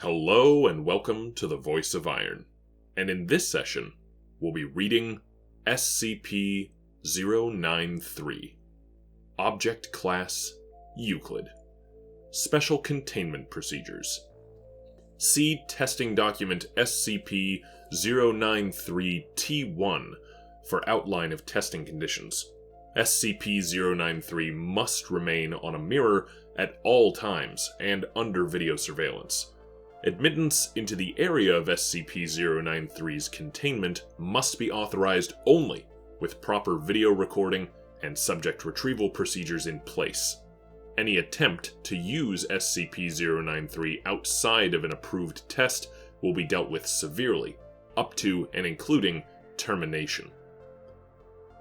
Hello and welcome to the Voice of Iron, and in this session, we'll be reading SCP-093, Object Class Euclid, Special Containment Procedures. See Testing Document SCP-093-T1 for outline of testing conditions. SCP-093 must remain on a mirror at all times and under video surveillance. Admittance into the area of SCP-093's containment must be authorized only with proper video recording and subject retrieval procedures in place. Any attempt to use SCP-093 outside of an approved test will be dealt with severely, up to and including termination.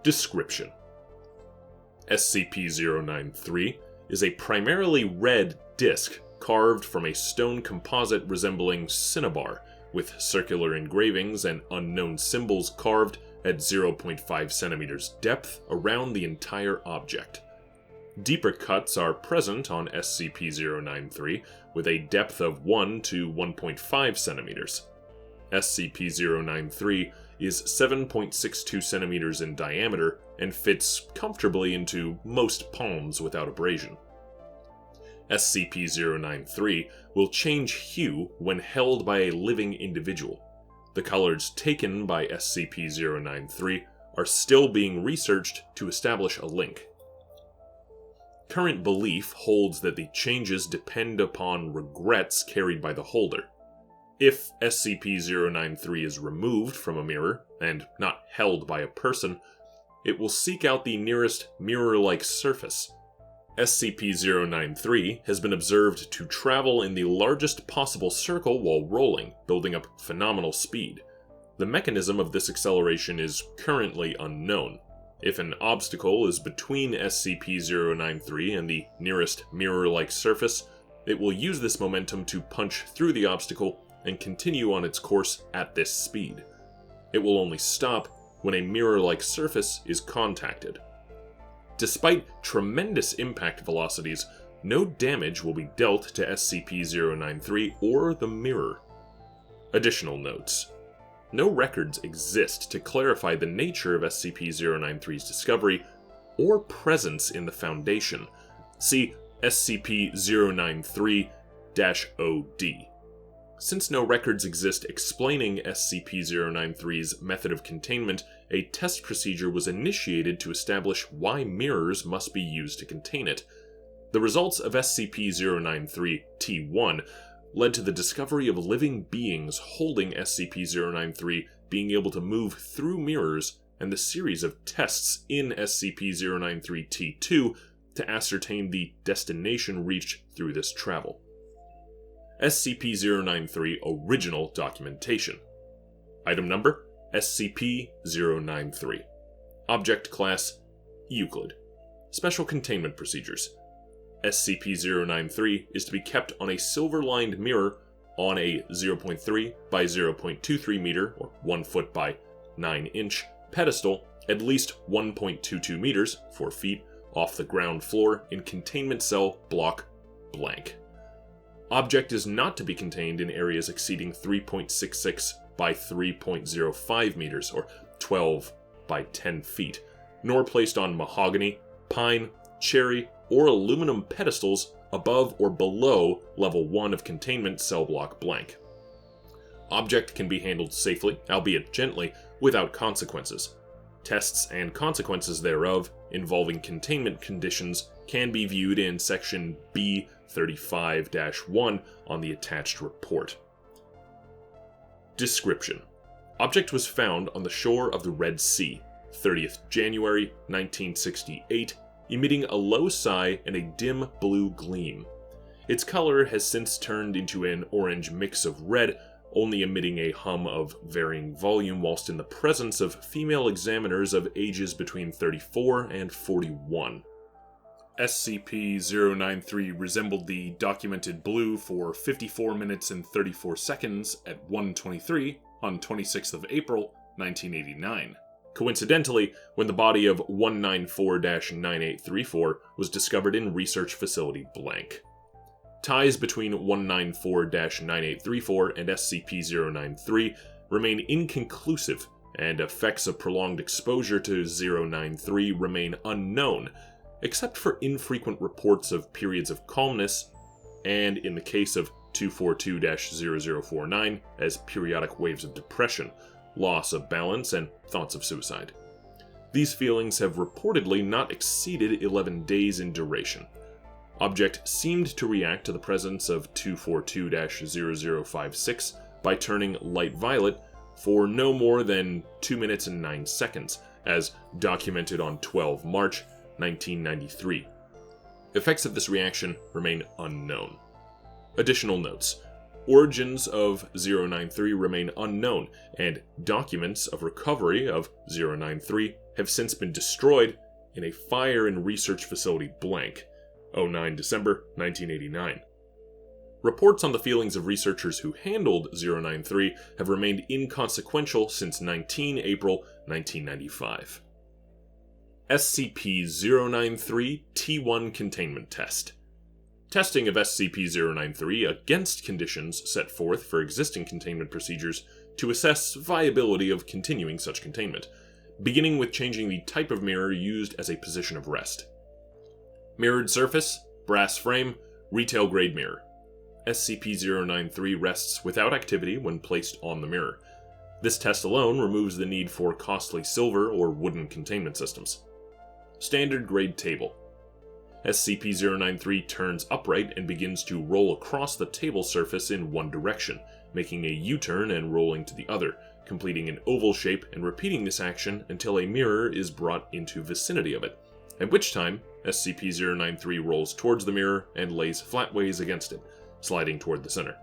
Description: SCP-093 is a primarily red disk carved from a stone composite resembling cinnabar, with circular engravings and unknown symbols carved at 0.5 centimeters depth around the entire object. Deeper cuts are present on SCP-093 with a depth of 1 to 1.5 centimeters. SCP-093 is 7.62 centimeters in diameter and fits comfortably into most palms without abrasion. SCP-093 will change hue when held by a living individual. The colors taken by SCP-093 are still being researched to establish a link. Current belief holds that the changes depend upon regrets carried by the holder. If SCP-093 is removed from a mirror, and not held by a person, it will seek out the nearest mirror-like surface. SCP-093 has been observed to travel in the largest possible circle while rolling, building up phenomenal speed. The mechanism of this acceleration is currently unknown. If an obstacle is between SCP-093 and the nearest mirror-like surface, it will use this momentum to punch through the obstacle and continue on its course at this speed. It will only stop when a mirror-like surface is contacted. Despite tremendous impact velocities, no damage will be dealt to SCP-093 or the mirror. Additional notes: no records exist to clarify the nature of SCP-093's discovery or presence in the Foundation. See SCP-093-OD. Since no records exist explaining SCP-093's method of containment, a test procedure was initiated to establish why mirrors must be used to contain it. The results of SCP-093-T1 led to the discovery of living beings holding SCP-093 being able to move through mirrors, and the series of tests in SCP-093-T2 to ascertain the destination reached through this travel. SCP-093 Original Documentation. Item Number: SCP-093. Object Class: Euclid. Special Containment Procedures. SCP-093 is to be kept on a silver-lined mirror on a 0.3 by 0.23 meter, or 1 foot by 9 inch, pedestal at least 1.22 meters, 4 feet, off the ground floor in Containment Cell Block Blank. Object is not to be contained in areas exceeding 3.66 by 3.05 meters, or 12 by 10 feet, nor placed on mahogany, pine, cherry, or aluminum pedestals above or below Level 1 of Containment Cell Block Blank. Object can be handled safely, albeit gently, without consequences. Tests and consequences thereof, involving containment conditions, can be viewed in Section B35-1 on the attached report. Description: object was found on the shore of the Red Sea, 30th January 1968, emitting a low sigh and a dim blue gleam. Its color has since turned into an orange mix of red, only emitting a hum of varying volume whilst in the presence of female examiners of ages between 34 and 41. SCP-093 resembled the documented blue for 54 minutes and 34 seconds at 1:23 on 26th of April, 1989. Coincidentally, when the body of 194-9834 was discovered in Research Facility Blank. Ties between 194-9834 and SCP-093 remain inconclusive, and effects of prolonged exposure to 093 remain unknown, except for infrequent reports of periods of calmness, and in the case of 242-0049, as periodic waves of depression, loss of balance, and thoughts of suicide. These feelings have reportedly not exceeded 11 days in duration. Object seemed to react to the presence of 242-0056 by turning light violet for no more than 2 minutes and 9 seconds, as documented on 12 March 1993. Effects of this reaction remain unknown. Additional notes. Origins of 093 remain unknown, and documents of recovery of 093 have since been destroyed in a fire in Research Facility Blank, 09 December 1989. Reports on the feelings of researchers who handled 093 have remained inconsequential since 19 April 1995. SCP-093 T1 Containment Test. Testing of SCP-093 against conditions set forth for existing containment procedures to assess viability of continuing such containment, beginning with changing the type of mirror used as a position of rest. Mirrored surface, brass frame, retail grade mirror. SCP-093 rests without activity when placed on the mirror. This test alone removes the need for costly silver or wooden containment systems. Standard grade table. SCP-093 turns upright and begins to roll across the table surface in one direction, making a U-turn and rolling to the other, completing an oval shape and repeating this action until a mirror is brought into vicinity of it, at which time SCP-093 rolls towards the mirror and lays flatways against it, sliding toward the center.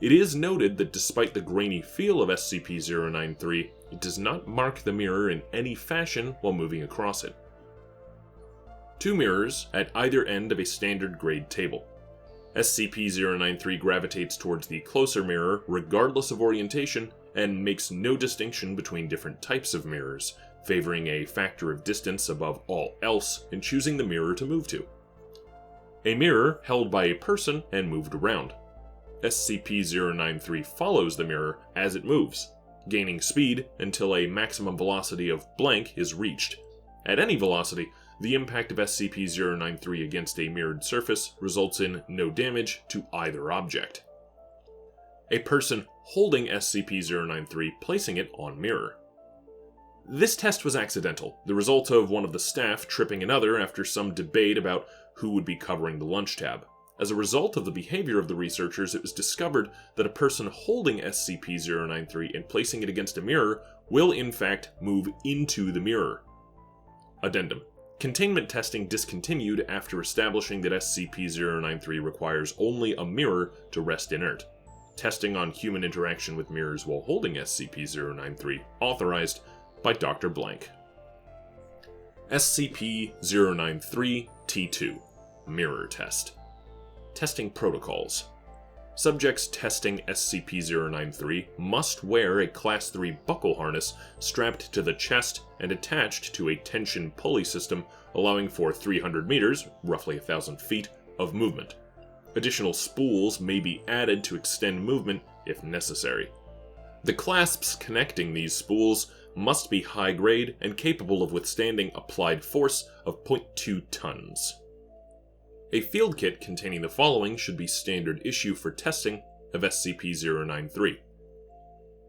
It is noted that despite the grainy feel of SCP-093, it does not mark the mirror in any fashion while moving across it. 2 mirrors at either end of a standard grade table. SCP-093 gravitates towards the closer mirror regardless of orientation and makes no distinction between different types of mirrors, favoring a factor of distance above all else in choosing the mirror to move to. A mirror held by a person and moved around. SCP-093 follows the mirror as it moves, gaining speed until a maximum velocity of blank is reached. At any velocity, the impact of SCP-093 against a mirrored surface results in no damage to either object. A person holding SCP-093 placing it on mirror. This test was accidental, the result of one of the staff tripping another after some debate about who would be covering the lunch tab. As a result of the behavior of the researchers, it was discovered that a person holding SCP-093 and placing it against a mirror will in fact move into the mirror. Addendum. Containment testing discontinued after establishing that SCP-093 requires only a mirror to rest inert. Testing on human interaction with mirrors while holding SCP-093 authorized by Dr. Blank. SCP-093-T2 Mirror Test. Testing Protocols. Subjects testing SCP-093 must wear a Class 3 buckle harness strapped to the chest and attached to a tension pulley system, allowing for 300 meters, roughly 1,000 feet, of movement. Additional spools may be added to extend movement if necessary. The clasps connecting these spools must be high grade and capable of withstanding applied force of 0.2 tons. A field kit containing the following should be standard issue for testing of SCP-093.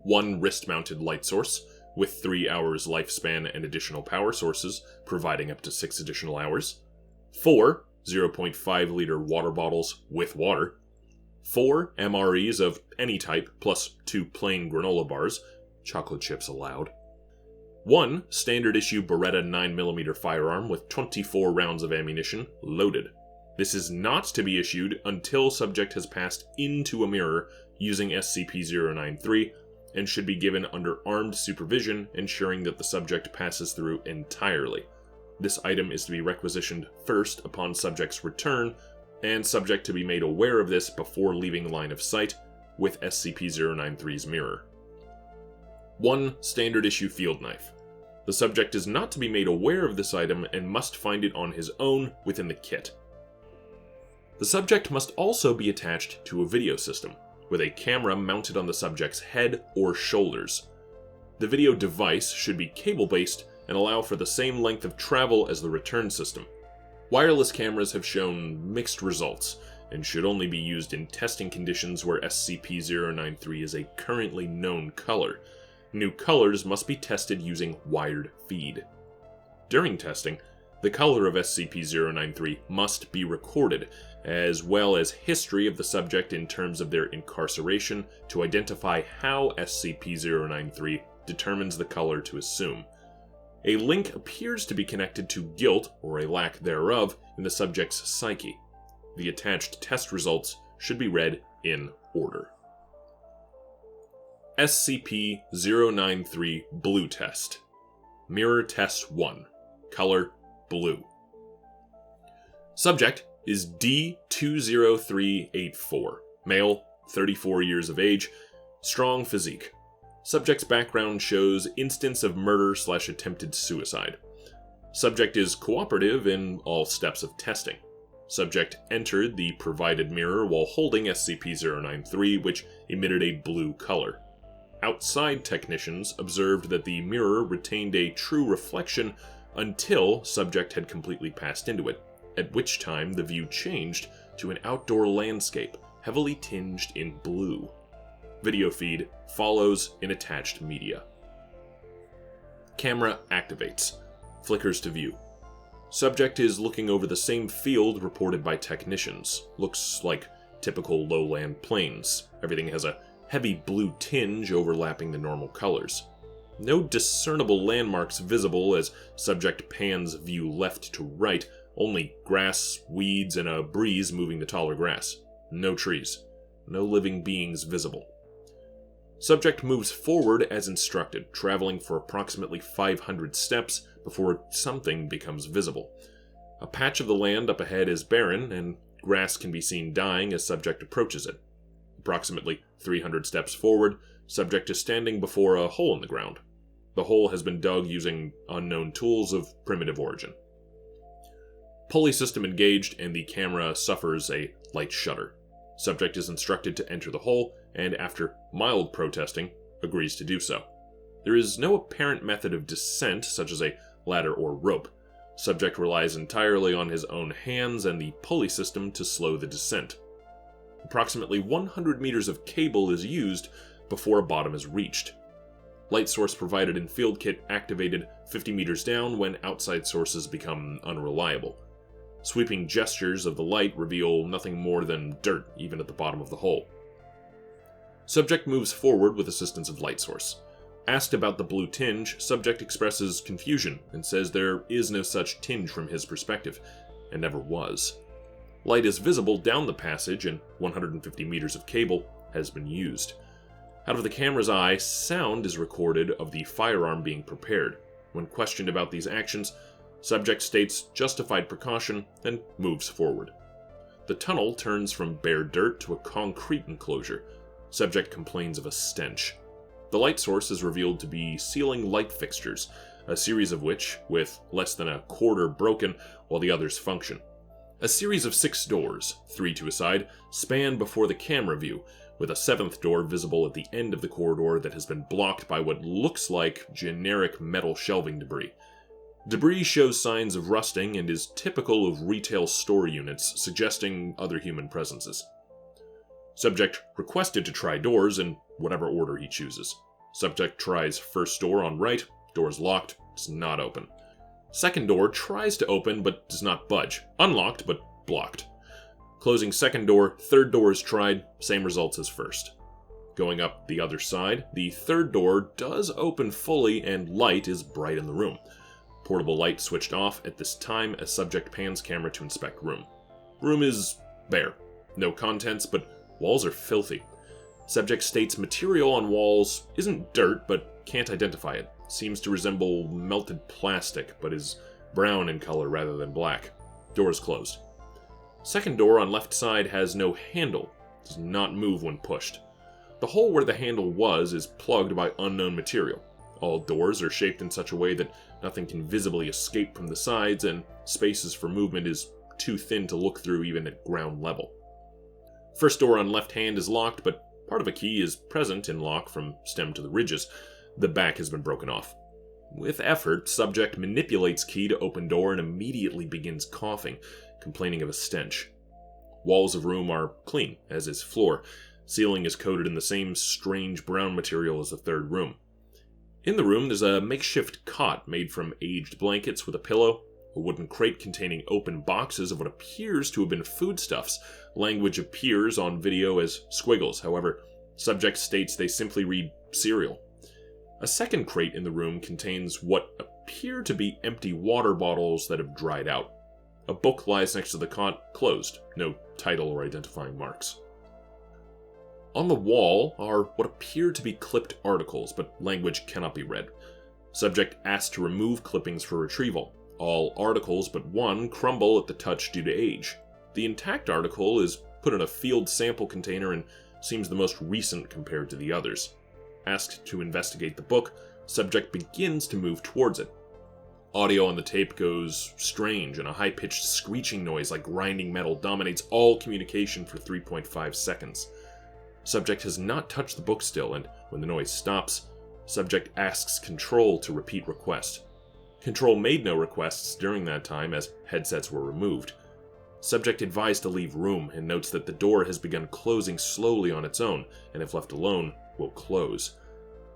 1 wrist-mounted light source, with 3 hours lifespan and additional power sources, providing up to 6 additional hours. 4 0.5-liter water bottles with water. 4 MREs of any type, plus 2 plain granola bars, chocolate chips allowed. 1 standard issue Beretta 9mm firearm with 24 rounds of ammunition, loaded. This is not to be issued until subject has passed into a mirror using SCP-093 and should be given under armed supervision, ensuring that the subject passes through entirely. This item is to be requisitioned first upon subject's return, and subject to be made aware of this before leaving line of sight with SCP-093's mirror. 1 standard issue field knife. The subject is not to be made aware of this item and must find it on his own within the kit. The The subject must also be attached to a video system, with a camera mounted on the subject's head or shoulders. The video device should be cable-based and allow for the same length of travel as the return system. Wireless cameras have shown mixed results, and should only be used in testing conditions where SCP-093 is a currently known color. New colors must be tested using wired feed. During testing, the color of SCP-093 must be recorded, as well as history of the subject in terms of their incarceration to identify how SCP-093 determines the color to assume. A link appears to be connected to guilt, or a lack thereof, in the subject's psyche. The attached test results should be read in order. SCP-093 Blue Test. Mirror Test 1. Color blue. Subject is D20384. Male, 34 years of age, strong physique. Subject's background shows instance of murder/attempted suicide. Subject is cooperative in all steps of testing. Subject entered the provided mirror while holding SCP-093, which emitted a blue color. Outside technicians observed that the mirror retained a true reflection until subject had completely passed into it, at which time the view changed to an outdoor landscape, heavily tinged in blue. Video feed follows in attached media. Camera activates. Flickers to view. Subject is looking over the same field reported by technicians. Looks like typical lowland plains. Everything has a heavy blue tinge overlapping the normal colors. No discernible landmarks visible as subject pans view left to right, only grass, weeds, and a breeze moving the taller grass. No trees. No living beings visible. Subject moves forward as instructed, traveling for approximately 500 steps before something becomes visible. A patch of the land up ahead is barren, and grass can be seen dying as subject approaches it. Approximately 300 steps forward, subject is standing before a hole in the ground. The hole has been dug using unknown tools of primitive origin. Pulley system engaged, and the camera suffers a light shudder. Subject is instructed to enter the hole, and after mild protesting, agrees to do so. There is no apparent method of descent, such as a ladder or rope. Subject relies entirely on his own hands and the pulley system to slow the descent. Approximately 100 meters of cable is used before a bottom is reached. Light source provided in field kit activated 50 meters down when outside sources become unreliable. Sweeping gestures of the light reveal nothing more than dirt even at the bottom of the hole. Subject moves forward with assistance of light source. Asked about the blue tinge, subject expresses confusion and says there is no such tinge from his perspective, and never was. Light is visible down the passage, and 150 meters of cable has been used. Out of the camera's eye, sound is recorded of the firearm being prepared. When questioned about these actions, subject states justified precaution and moves forward. The tunnel turns from bare dirt to a concrete enclosure. Subject complains of a stench. The light source is revealed to be ceiling light fixtures, a series of which, with less than a quarter broken, while the others function. A series of 6 doors, 3 to a side, span before the camera view, with a 7th door visible at the end of the corridor that has been blocked by what looks like generic metal shelving debris. Debris shows signs of rusting and is typical of retail store units, suggesting other human presences. Subject requested to try doors in whatever order he chooses. Subject tries first door on right, door is locked, does not open. Second door tries to open but does not budge, unlocked but blocked. Closing second door, third door is tried, same results as first. Going up the other side, the third door does open fully and light is bright in the room. Portable light switched off at this time as subject pans camera to inspect room. Room is bare. No contents, but walls are filthy. Subject states material on walls isn't dirt, but can't identify it. Seems to resemble melted plastic, but is brown in color rather than black. Door is closed. Second door on left side has no handle. Does not move when pushed. The hole where the handle was is plugged by unknown material. All doors are shaped in such a way that nothing can visibly escape from the sides, and spaces for movement is too thin to look through even at ground level. First door on left hand is locked, but part of a key is present in lock from stem to the ridges. The back has been broken off. With effort, subject manipulates key to open door and immediately begins coughing, complaining of a stench. Walls of room are clean, as is floor. Ceiling is coated in the same strange brown material as the third room. In the room, there's a makeshift cot made from aged blankets with a pillow, a wooden crate containing open boxes of what appears to have been foodstuffs. Language appears on video as squiggles, however, subject states they simply read cereal. A second crate in the room contains what appear to be empty water bottles that have dried out. A book lies next to the cot, closed, no title or identifying marks. On the wall are what appear to be clipped articles, but language cannot be read. Subject asked to remove clippings for retrieval. All articles but one crumble at the touch due to age. The intact article is put in a field sample container and seems the most recent compared to the others. Asked to investigate the book, subject begins to move towards it. Audio on the tape goes strange, and a high-pitched screeching noise like grinding metal dominates all communication for 3.5 seconds. Subject has not touched the book still, and when the noise stops, subject asks Control to repeat request. Control made no requests during that time as headsets were removed. Subject advised to leave room and notes that the door has begun closing slowly on its own, and if left alone, will close.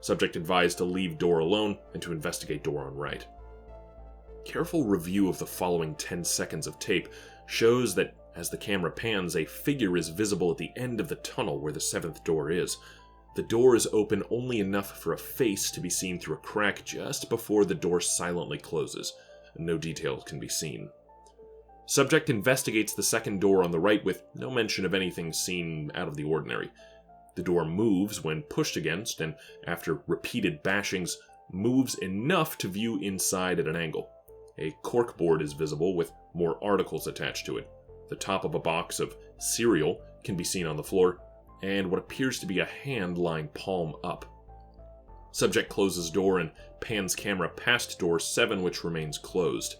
Subject advised to leave door alone and to investigate door on right. Careful review of the following 10 seconds of tape shows that as the camera pans, a figure is visible at the end of the tunnel where the 7th door is. The door is open only enough for a face to be seen through a crack just before the door silently closes. No details can be seen. Subject investigates the second door on the right with no mention of anything seen out of the ordinary. The door moves when pushed against, and after repeated bashings, moves enough to view inside at an angle. A corkboard is visible with more articles attached to it. The top of a box of cereal can be seen on the floor, and what appears to be a hand lying palm up. Subject closes door and pans camera past door 7, which remains closed.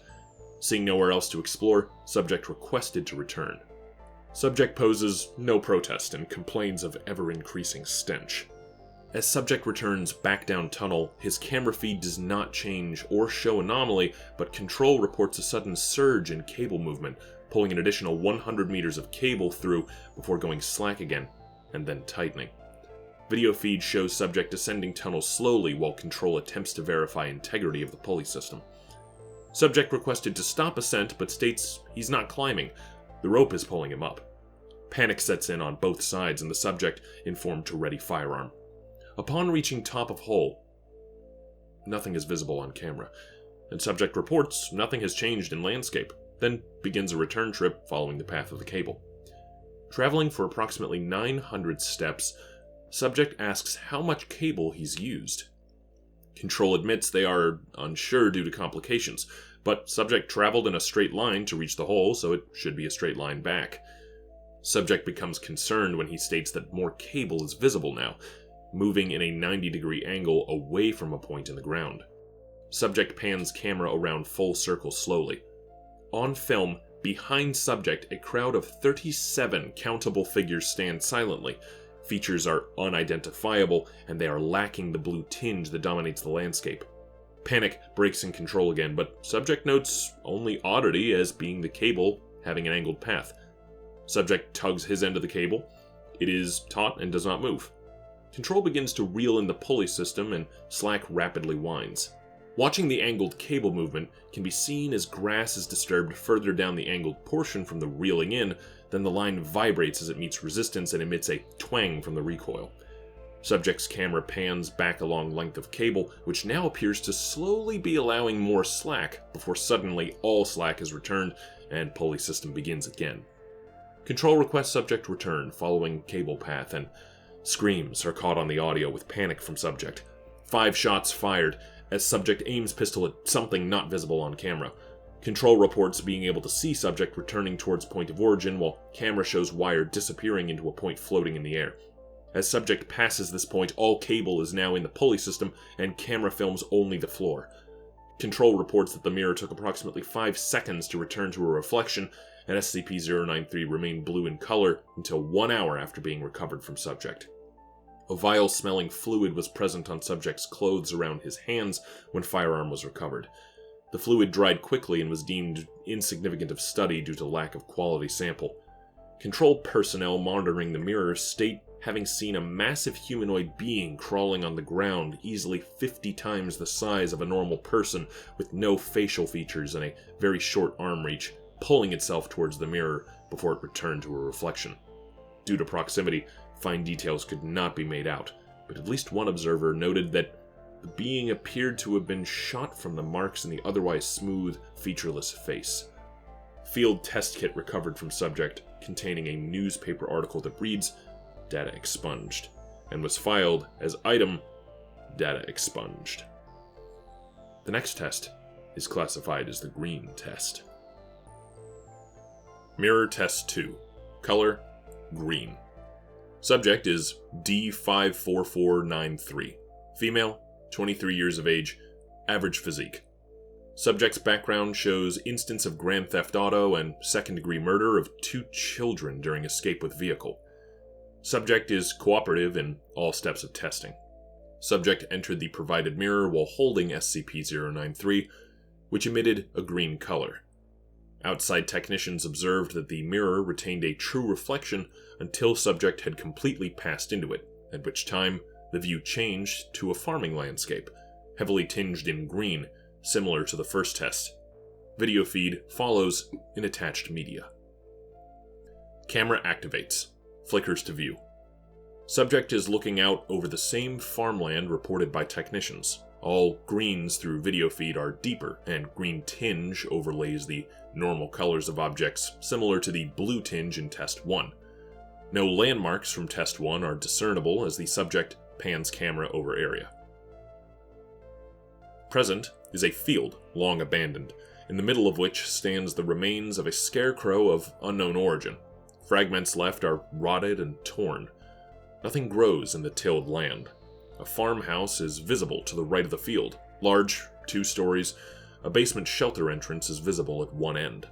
Seeing nowhere else to explore, subject requested to return. Subject poses no protest and complains of ever-increasing stench. As subject returns back down tunnel, his camera feed does not change or show anomaly, but Control reports a sudden surge in cable movement, pulling an additional 100 meters of cable through before going slack again, and then tightening. Video feed shows subject descending tunnel slowly while Control attempts to verify integrity of the pulley system. Subject requested to stop ascent, but states he's not climbing. The rope is pulling him up. Panic sets in on both sides, and the subject informed to ready firearm. Upon reaching top of hole, nothing is visible on camera, and subject reports nothing has changed in landscape, then begins a return trip following the path of the cable. Traveling for approximately 900 steps, subject asks how much cable he's used. Control admits they are unsure due to complications, but subject traveled in a straight line to reach the hole, so it should be a straight line back. Subject becomes concerned when he states that more cable is visible now, moving in a 90-degree angle away from a point in the ground. Subject pans camera around full circle slowly. On film, behind subject, a crowd of 37 countable figures stand silently. Features are unidentifiable, and they are lacking the blue tinge that dominates the landscape. Panic breaks in Control again, but subject notes only oddity as being the cable having an angled path. Subject tugs his end of the cable. It is taut and does not move. Control begins to reel in the pulley system, and slack rapidly winds. Watching the angled cable movement can be seen as grass is disturbed further down the angled portion from the reeling in, then the line vibrates as it meets resistance and emits a twang from the recoil. Subject's camera pans back along length of cable, which now appears to slowly be allowing more slack, before suddenly all slack is returned and pulley system begins again. Control requests subject return following cable path, and screams are caught on the audio with panic from subject. 5 shots fired as subject aims pistol at something not visible on camera. Control reports being able to see subject returning towards point of origin, while camera shows wire disappearing into a point floating in the air. As subject passes this point, all cable is now in the pulley system, and camera films only the floor. Control reports that the mirror took approximately 5 seconds to return to a reflection, and SCP-093 remained blue in color until 1 hour after being recovered from subject. A vile-smelling fluid was present on subject's clothes around his hands when firearm was recovered. The fluid dried quickly and was deemed insignificant of study due to lack of quality sample. Control personnel monitoring the mirror state having seen a massive humanoid being crawling on the ground, easily 50 times the size of a normal person with no facial features and a very short arm reach, pulling itself towards the mirror before it returned to a reflection. Due to proximity, fine details could not be made out, but at least one observer noted that the being appeared to have been shot from the marks in the otherwise smooth, featureless face. Field test kit recovered from subject containing a newspaper article that reads, "Data expunged," and was filed as item, "Data expunged." The next test is classified as the green test. Mirror Test 2. Color, green. Subject is D54493. Female, 23 years of age, average physique. Subject's background shows instance of grand theft auto and second-degree murder of 2 children during escape with vehicle. Subject is cooperative in all steps of testing. Subject entered the provided mirror while holding SCP-093, which emitted a green color. Outside technicians observed that the mirror retained a true reflection until subject had completely passed into it, at which time the view changed to a farming landscape, heavily tinged in green, similar to the first test. Video feed follows in attached media. Camera activates. Flickers to view. Subject is looking out over the same farmland reported by technicians. All greens through video feed are deeper, and green tinge overlays the normal colors of objects similar to the blue tinge in Test 1. No landmarks from Test 1 are discernible as the subject pans camera over area. Present is a field, long abandoned, in the middle of which stands the remains of a scarecrow of unknown origin. Fragments left are rotted and torn. Nothing grows in the tilled land. A farmhouse is visible to the right of the field. Large, 2 stories, a basement shelter entrance is visible at one end.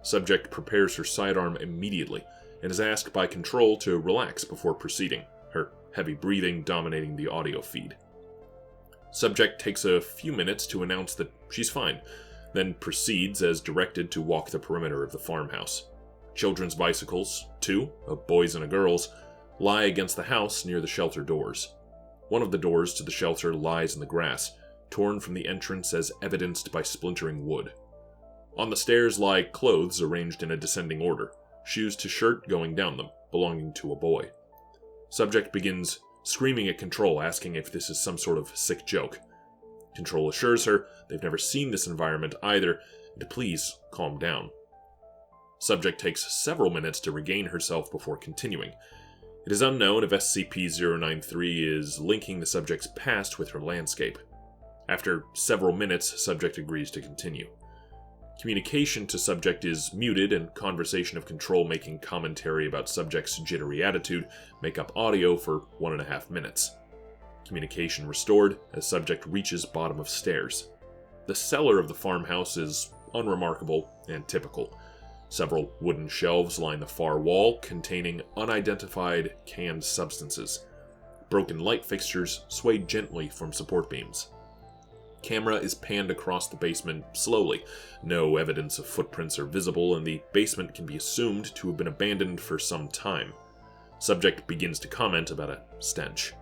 Subject prepares her sidearm immediately and is asked by control to relax before proceeding, her heavy breathing dominating the audio feed. Subject takes a few minutes to announce that she's fine, then proceeds as directed to walk the perimeter of the farmhouse. Children's bicycles, 2, a boy's and a girl's, lie against the house near the shelter doors. One of the doors to the shelter lies in the grass, torn from the entrance as evidenced by splintering wood. On the stairs lie clothes arranged in a descending order, shoes to shirt going down them, belonging to a boy. Subject begins screaming at Control, asking if this is some sort of sick joke. Control assures her they've never seen this environment either, and to please calm down. Subject takes several minutes to regain herself before continuing. It is unknown if SCP-093 is linking the subject's past with her landscape. After several minutes, subject agrees to continue. Communication to subject is muted, and conversation of Control making commentary about subject's jittery attitude make up audio for 1.5 minutes. Communication restored as subject reaches bottom of stairs. The cellar of the farmhouse is unremarkable and typical. Several wooden shelves line the far wall, containing unidentified canned substances. Broken light fixtures sway gently from support beams. Camera is panned across the basement slowly. No evidence of footprints are visible, and the basement can be assumed to have been abandoned for some time. Subject begins to comment about a stench.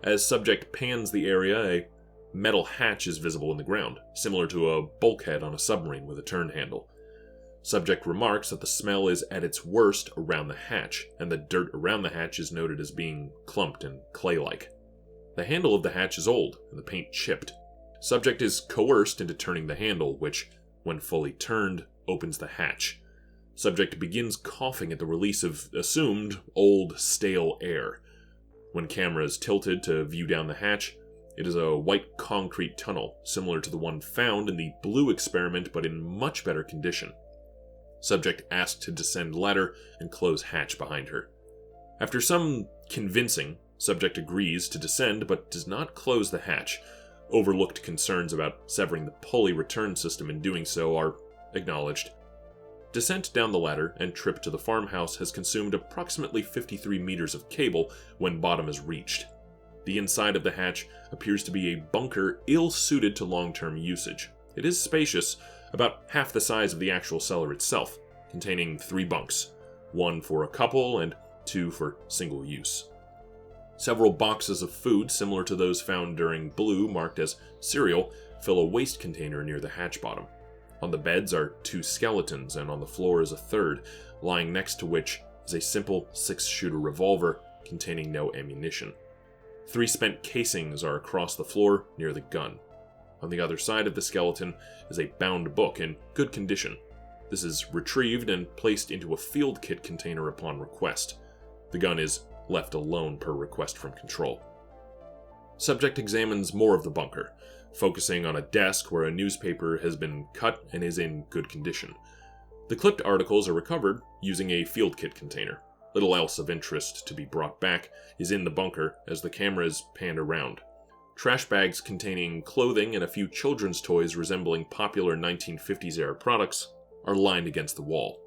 As subject pans the area, a metal hatch is visible in the ground, similar to a bulkhead on a submarine with a turn handle. Subject remarks that the smell is at its worst around the hatch, and the dirt around the hatch is noted as being clumped and clay-like. The handle of the hatch is old, and the paint chipped. Subject is coerced into turning the handle, which, when fully turned, opens the hatch. Subject begins coughing at the release of assumed old, stale air. When camera is tilted to view down the hatch, it is a white concrete tunnel, similar to the one found in the blue experiment but in much better condition. Subject asked to descend ladder and close hatch behind her. After some convincing, subject agrees to descend but does not close the hatch. Overlooked concerns about severing the pulley return system in doing so are acknowledged. Descent down the ladder and trip to the farmhouse has consumed approximately 53 meters of cable when bottom is reached. The inside of the hatch appears to be a bunker ill-suited to long-term usage. It is spacious, about half the size of the actual cellar itself, containing 3 bunks, 1 for a couple and 2 for single use. Several boxes of food similar to those found during Blue, marked as cereal, fill a waste container near the hatch bottom. On the beds are 2 skeletons, and on the floor is a third, lying next to which is a simple 6-shooter revolver containing no ammunition. 3 spent casings are across the floor near the gun. On the other side of the skeleton is a bound book in good condition. This is retrieved and placed into a field kit container upon request. The gun is left alone per request from Control. Subject examines more of the bunker, focusing on a desk where a newspaper has been cut and is in good condition. The clipped articles are recovered using a field kit container. Little else of interest to be brought back is in the bunker as the camera is panned around. Trash bags containing clothing and a few children's toys resembling popular 1950s-era products are lined against the wall.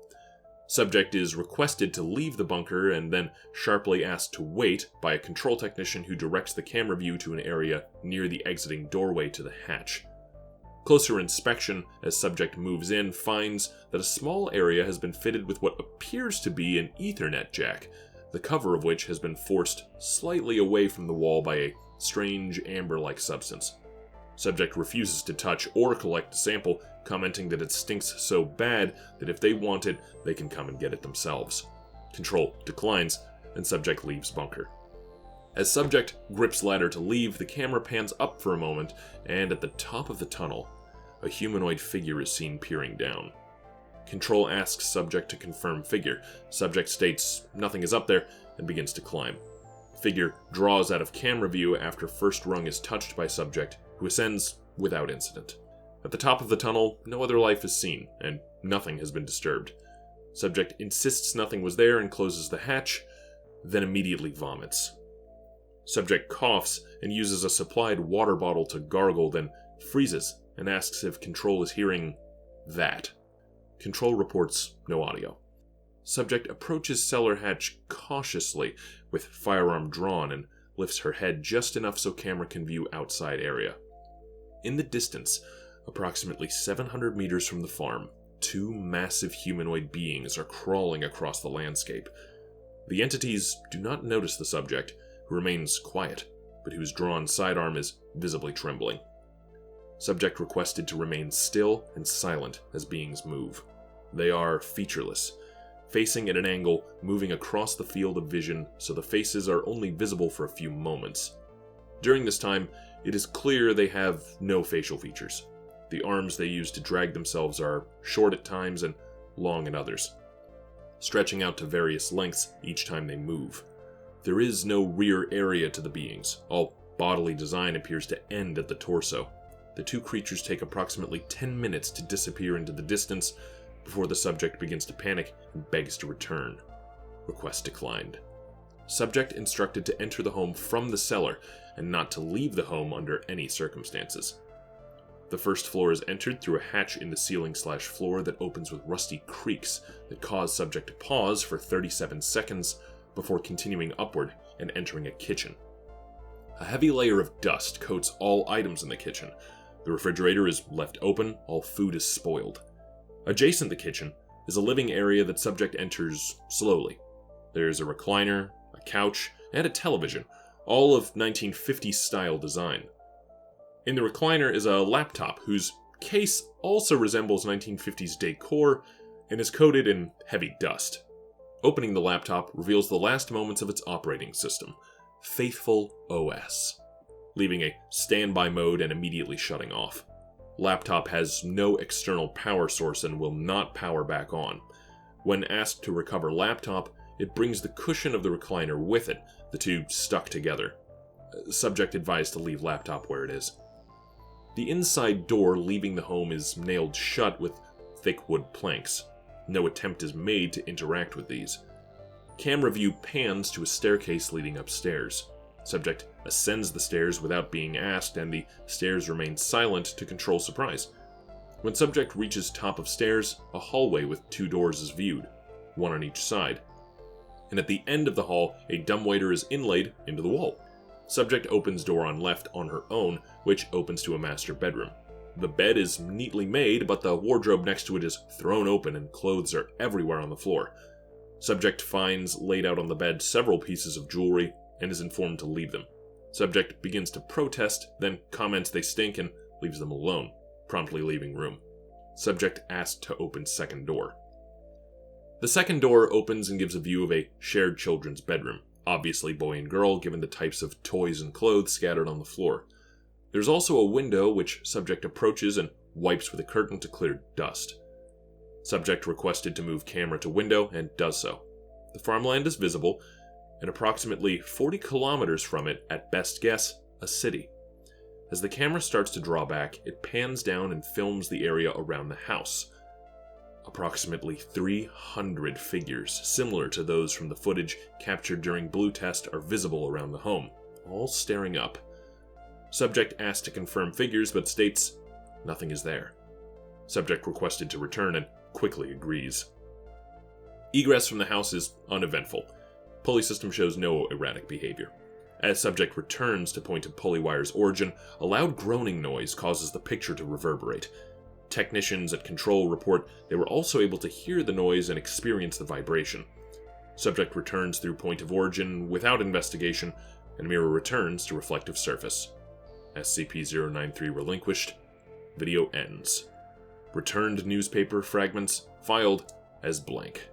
Subject is requested to leave the bunker and then sharply asked to wait by a control technician who directs the camera view to an area near the exiting doorway to the hatch. Closer inspection, as subject moves in, finds that a small area has been fitted with what appears to be an Ethernet jack, the cover of which has been forced slightly away from the wall by a strange amber-like substance. Subject refuses to touch or collect a sample, commenting that it stinks so bad that if they want it, they can come and get it themselves. Control declines, and subject leaves bunker. As subject grips ladder to leave, the camera pans up for a moment, and at the top of the tunnel, a humanoid figure is seen peering down. Control asks subject to confirm figure. Subject states nothing is up there and begins to climb. Figure draws out of camera view after first rung is touched by subject, who ascends without incident. At the top of the tunnel, no other life is seen, and nothing has been disturbed. Subject insists nothing was there and closes the hatch, then immediately vomits. Subject coughs and uses a supplied water bottle to gargle, then freezes and asks if Control is hearing that. Control reports no audio. Subject approaches cellar hatch cautiously, with firearm drawn, and lifts her head just enough so camera can view outside area. In the distance, approximately 700 meters from the farm, 2 massive humanoid beings are crawling across the landscape. The entities do not notice the subject, who remains quiet, but whose drawn sidearm is visibly trembling. Subject requested to remain still and silent as beings move. They are featureless, facing at an angle, moving across the field of vision so the faces are only visible for a few moments. During this time, it is clear they have no facial features. The arms they use to drag themselves are short at times and long at others, stretching out to various lengths each time they move. There is no rear area to the beings. All bodily design appears to end at the torso. The 2 creatures take approximately 10 minutes to disappear into the distance before the subject begins to panic and begs to return. Request declined. Subject instructed to enter the home from the cellar and not to leave the home under any circumstances. The first floor is entered through a hatch in the ceiling/floor that opens with rusty creaks that cause subject to pause for 37 seconds before continuing upward and entering a kitchen. A heavy layer of dust coats all items in the kitchen. The refrigerator is left open, all food is spoiled. Adjacent the kitchen is a living area that subject enters slowly. There's a recliner, a couch, and a television, all of 1950s style design. In the recliner is a laptop whose case also resembles 1950s decor and is coated in heavy dust. Opening the laptop reveals the last moments of its operating system, Faithful OS, leaving a standby mode and immediately shutting off. Laptop has no external power source and will not power back on. When asked to recover laptop, it brings the cushion of the recliner with it, the 2 stuck together. Subject advised to leave laptop where it is. The inside door leaving the home is nailed shut with thick wood planks. No attempt is made to interact with these. Camera view pans to a staircase leading upstairs. Subject ascends the stairs without being asked, and the stairs remain silent to control surprise. When subject reaches top of stairs, a hallway with 2 doors is viewed, one on each side. And at the end of the hall, a dumbwaiter is inlaid into the wall. Subject opens door on left on her own, which opens to a master bedroom. The bed is neatly made, but the wardrobe next to it is thrown open and clothes are everywhere on the floor. Subject finds laid out on the bed several pieces of jewelry and is informed to leave them. Subject begins to protest, then comments they stink and leaves them alone, promptly leaving room. Subject asked to open second door. The second door opens and gives a view of a shared children's bedroom, obviously boy and girl given the types of toys and clothes scattered on the floor. There's also a window which subject approaches and wipes with a curtain to clear dust. Subject requested to move camera to window and does so. The farmland is visible, and approximately 40 kilometers from it, at best guess, a city. As the camera starts to draw back, it pans down and films the area around the house. Approximately 300 figures, similar to those from the footage captured during Blue Test, are visible around the home, all staring up. Subject asked to confirm figures, but states nothing is there. Subject requested to return and quickly agrees. Egress from the house is uneventful. Pulley system shows no erratic behavior. As subject returns to point to pulley wire's origin, a loud groaning noise causes the picture to reverberate. Technicians at control report they were also able to hear the noise and experience the vibration. Subject returns through point of origin without investigation, and mirror returns to reflective surface. SCP-093 relinquished. Video ends. Returned newspaper fragments filed as blank.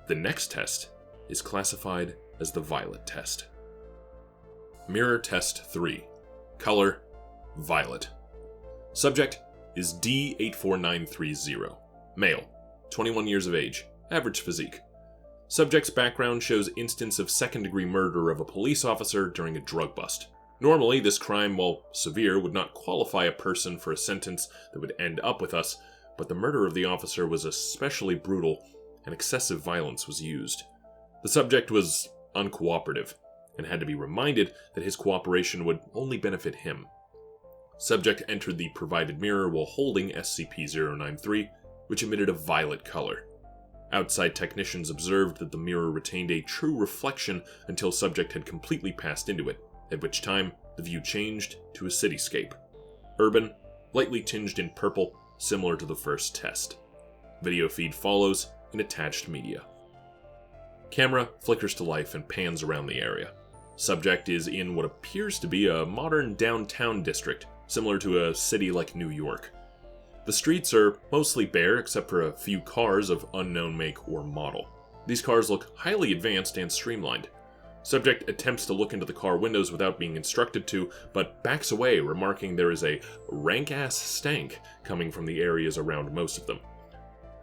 The next test is classified as the Violet Test. Mirror Test 3. Color: violet. Subject is D84930. Male. 21 years of age. Average physique. Subject's background shows instance of second-degree murder of a police officer during a drug bust. Normally, this crime, while severe, would not qualify a person for a sentence that would end up with us, but the murder of the officer was especially brutal, and excessive violence was used. The subject was uncooperative, and had to be reminded that his cooperation would only benefit him. Subject entered the provided mirror while holding SCP-093, which emitted a violet color. Outside technicians observed that the mirror retained a true reflection until subject had completely passed into it, at which time the view changed to a cityscape. Urban, lightly tinged in purple, similar to the first test. Video feed follows in attached media. Camera flickers to life and pans around the area. Subject is in what appears to be a modern downtown district, similar to a city like New York. The streets are mostly bare except for a few cars of unknown make or model. These cars look highly advanced and streamlined. Subject attempts to look into the car windows without being instructed to, but backs away, remarking there is a rank-ass stank coming from the areas around most of them.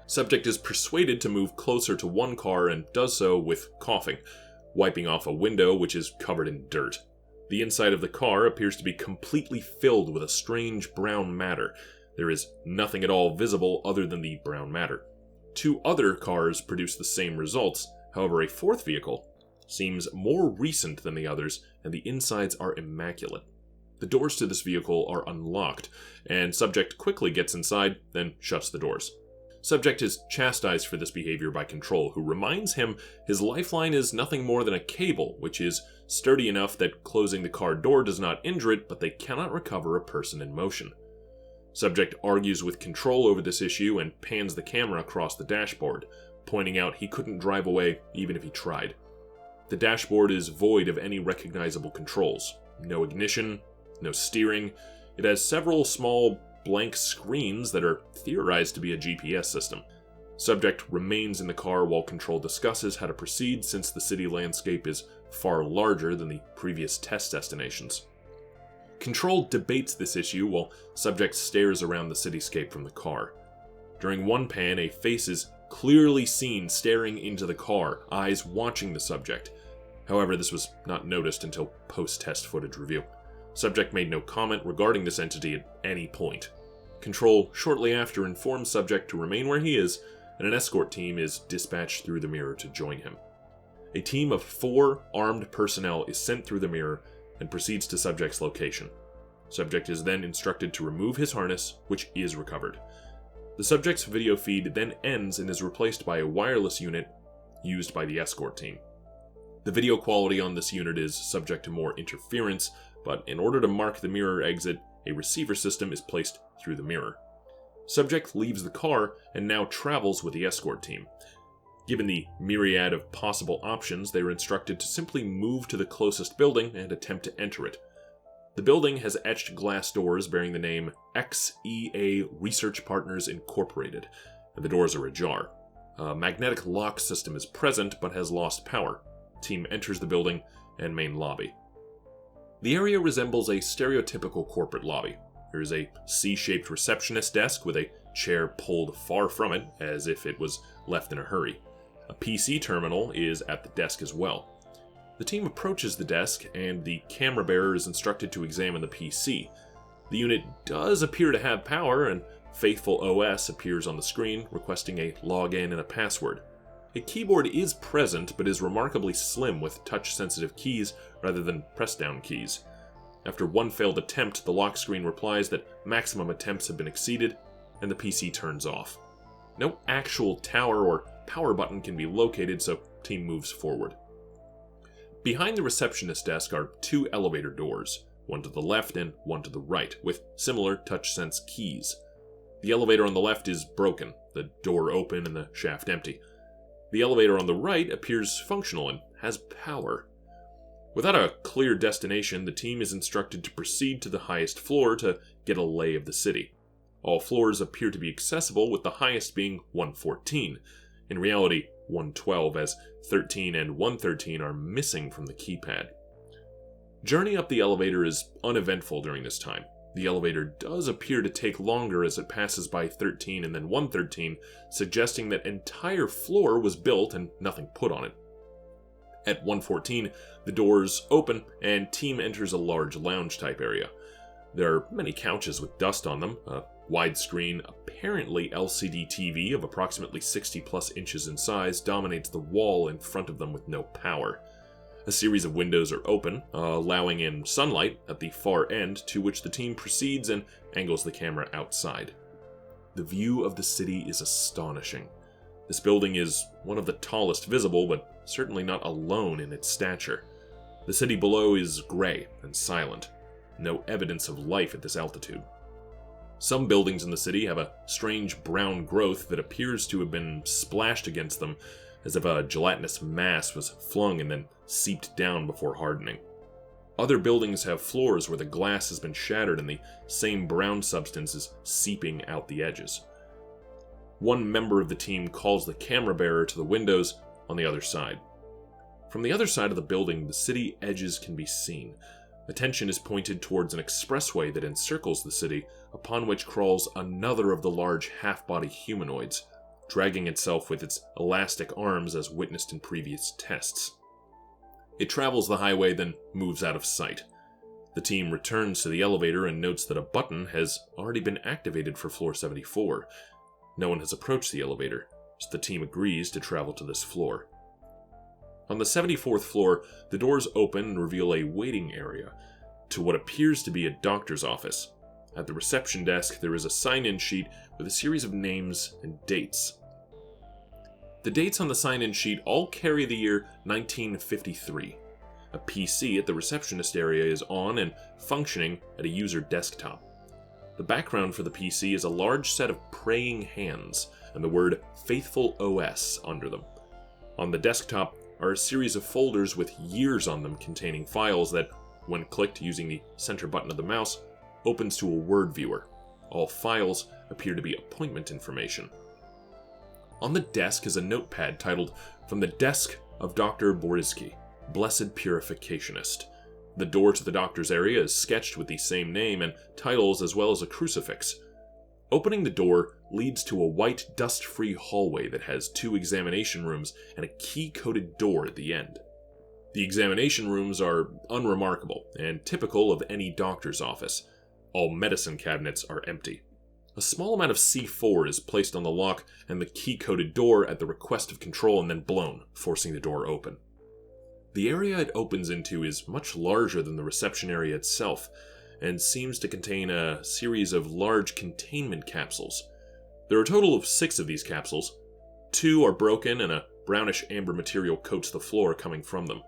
Subject is persuaded to move closer to one car and does so with coughing, wiping off a window which is covered in dirt. The inside of the car appears to be completely filled with a strange brown matter. There is nothing at all visible other than the brown matter. 2 other cars produce the same results, however a 4th vehicle seems more recent than the others, and the insides are immaculate. The doors to this vehicle are unlocked, and subject quickly gets inside, then shuts the doors. Subject is chastised for this behavior by Control, who reminds him his lifeline is nothing more than a cable, which is sturdy enough that closing the car door does not injure it, but they cannot recover a person in motion. Subject argues with Control over this issue and pans the camera across the dashboard, pointing out he couldn't drive away even if he tried. The dashboard is void of any recognizable controls. No ignition, no steering. It has several small blank screens that are theorized to be a GPS system. Subject remains in the car while Control discusses how to proceed since the city landscape is far larger than the previous test destinations. Control debates this issue while Subject stares around the cityscape from the car. During one pan, a face is clearly seen staring into the car, eyes watching the subject. However, this was not noticed until post-test footage review. Subject made no comment regarding this entity at any point. Control shortly after informs Subject to remain where he is, and an escort team is dispatched through the mirror to join him. A team of 4 armed personnel is sent through the mirror and proceeds to Subject's location. Subject is then instructed to remove his harness, which is recovered. The subject's video feed then ends and is replaced by a wireless unit used by the escort team. The video quality on this unit is subject to more interference, but in order to mark the mirror exit, a receiver system is placed through the mirror. Subject leaves the car and now travels with the escort team. Given the myriad of possible options, they are instructed to simply move to the closest building and attempt to enter it. The building has etched glass doors bearing the name XEA Research Partners Incorporated, and the doors are ajar. A magnetic lock system is present but has lost power. Team enters the building and main lobby. The area resembles a stereotypical corporate lobby. There is a C-shaped receptionist desk with a chair pulled far from it, as if it was left in a hurry. A PC terminal is at the desk as well. The team approaches the desk, and the camera bearer is instructed to examine the PC. The unit does appear to have power, and Faithful OS appears on the screen, requesting a login and a password. A keyboard is present, but is remarkably slim with touch-sensitive keys rather than press-down keys. After one failed attempt, the lock screen replies that maximum attempts have been exceeded, and the PC turns off. No actual tower or power button can be located, so team moves forward. Behind the receptionist desk are two elevator doors, one to the left and one to the right, with similar touch-sense keys. The elevator on the left is broken, the door open and the shaft empty. The elevator on the right appears functional and has power. Without a clear destination, the team is instructed to proceed to the highest floor to get a lay of the city. All floors appear to be accessible, with the highest being 114. In reality, 112, as 13 and 113 are missing from the keypad. Journey up the elevator is uneventful during this time. The elevator does appear to take longer as it passes by 13 and then 113, suggesting that entire floor was built and nothing put on it. At 114, the doors open and team enters a large lounge-type area. There are many couches with dust on them. A widescreen, apparently LCD TV of approximately 60+ inches in size dominates the wall in front of them with no power. A series of windows are open, allowing in sunlight at the far end, to which the team proceeds and angles the camera outside. The view of the city is astonishing. This building is one of the tallest visible, but certainly not alone in its stature. The city below is gray and silent. No evidence of life at this altitude. Some buildings in the city have a strange brown growth that appears to have been splashed against them, as if a gelatinous mass was flung and then seeped down before hardening. Other buildings have floors where the glass has been shattered and the same brown substance is seeping out the edges. One member of the team calls the camera bearer to the windows on the other side. From the other side of the building, the city edges can be seen. Attention is pointed towards an expressway that encircles the city, upon which crawls another of the large half-body humanoids, dragging itself with its elastic arms as witnessed in previous tests. It travels the highway, then moves out of sight. The team returns to the elevator and notes that a button has already been activated for floor 74. No one has approached the elevator, so the team agrees to travel to this floor. On the 74th floor, the doors open and reveal a waiting area to what appears to be a doctor's office. At the reception desk, there is a sign-in sheet with a series of names and dates. The dates on the sign-in sheet all carry the year 1953. A PC at the receptionist area is on and functioning at a user desktop. The background for the PC is a large set of praying hands and the word Faithful OS under them. On the desktop are a series of folders with years on them containing files that, when clicked using the center button of the mouse, opens to a word viewer. All files appear to be appointment information. On the desk is a notepad titled, "From the Desk of Dr. Borisky, Blessed Purificationist." The door to the doctor's area is sketched with the same name and titles, as well as a crucifix. Opening the door leads to a white, dust-free hallway that has 2 examination rooms and a key-coded door at the end. The examination rooms are unremarkable and typical of any doctor's office. All medicine cabinets are empty. A small amount of C4 is placed on the lock and the key-coded door at the request of control and then blown, forcing the door open. The area it opens into is much larger than the reception area itself, and seems to contain a series of large containment capsules. There are a total of 6 of these capsules. 2 are broken and a brownish amber material coats the floor coming from them.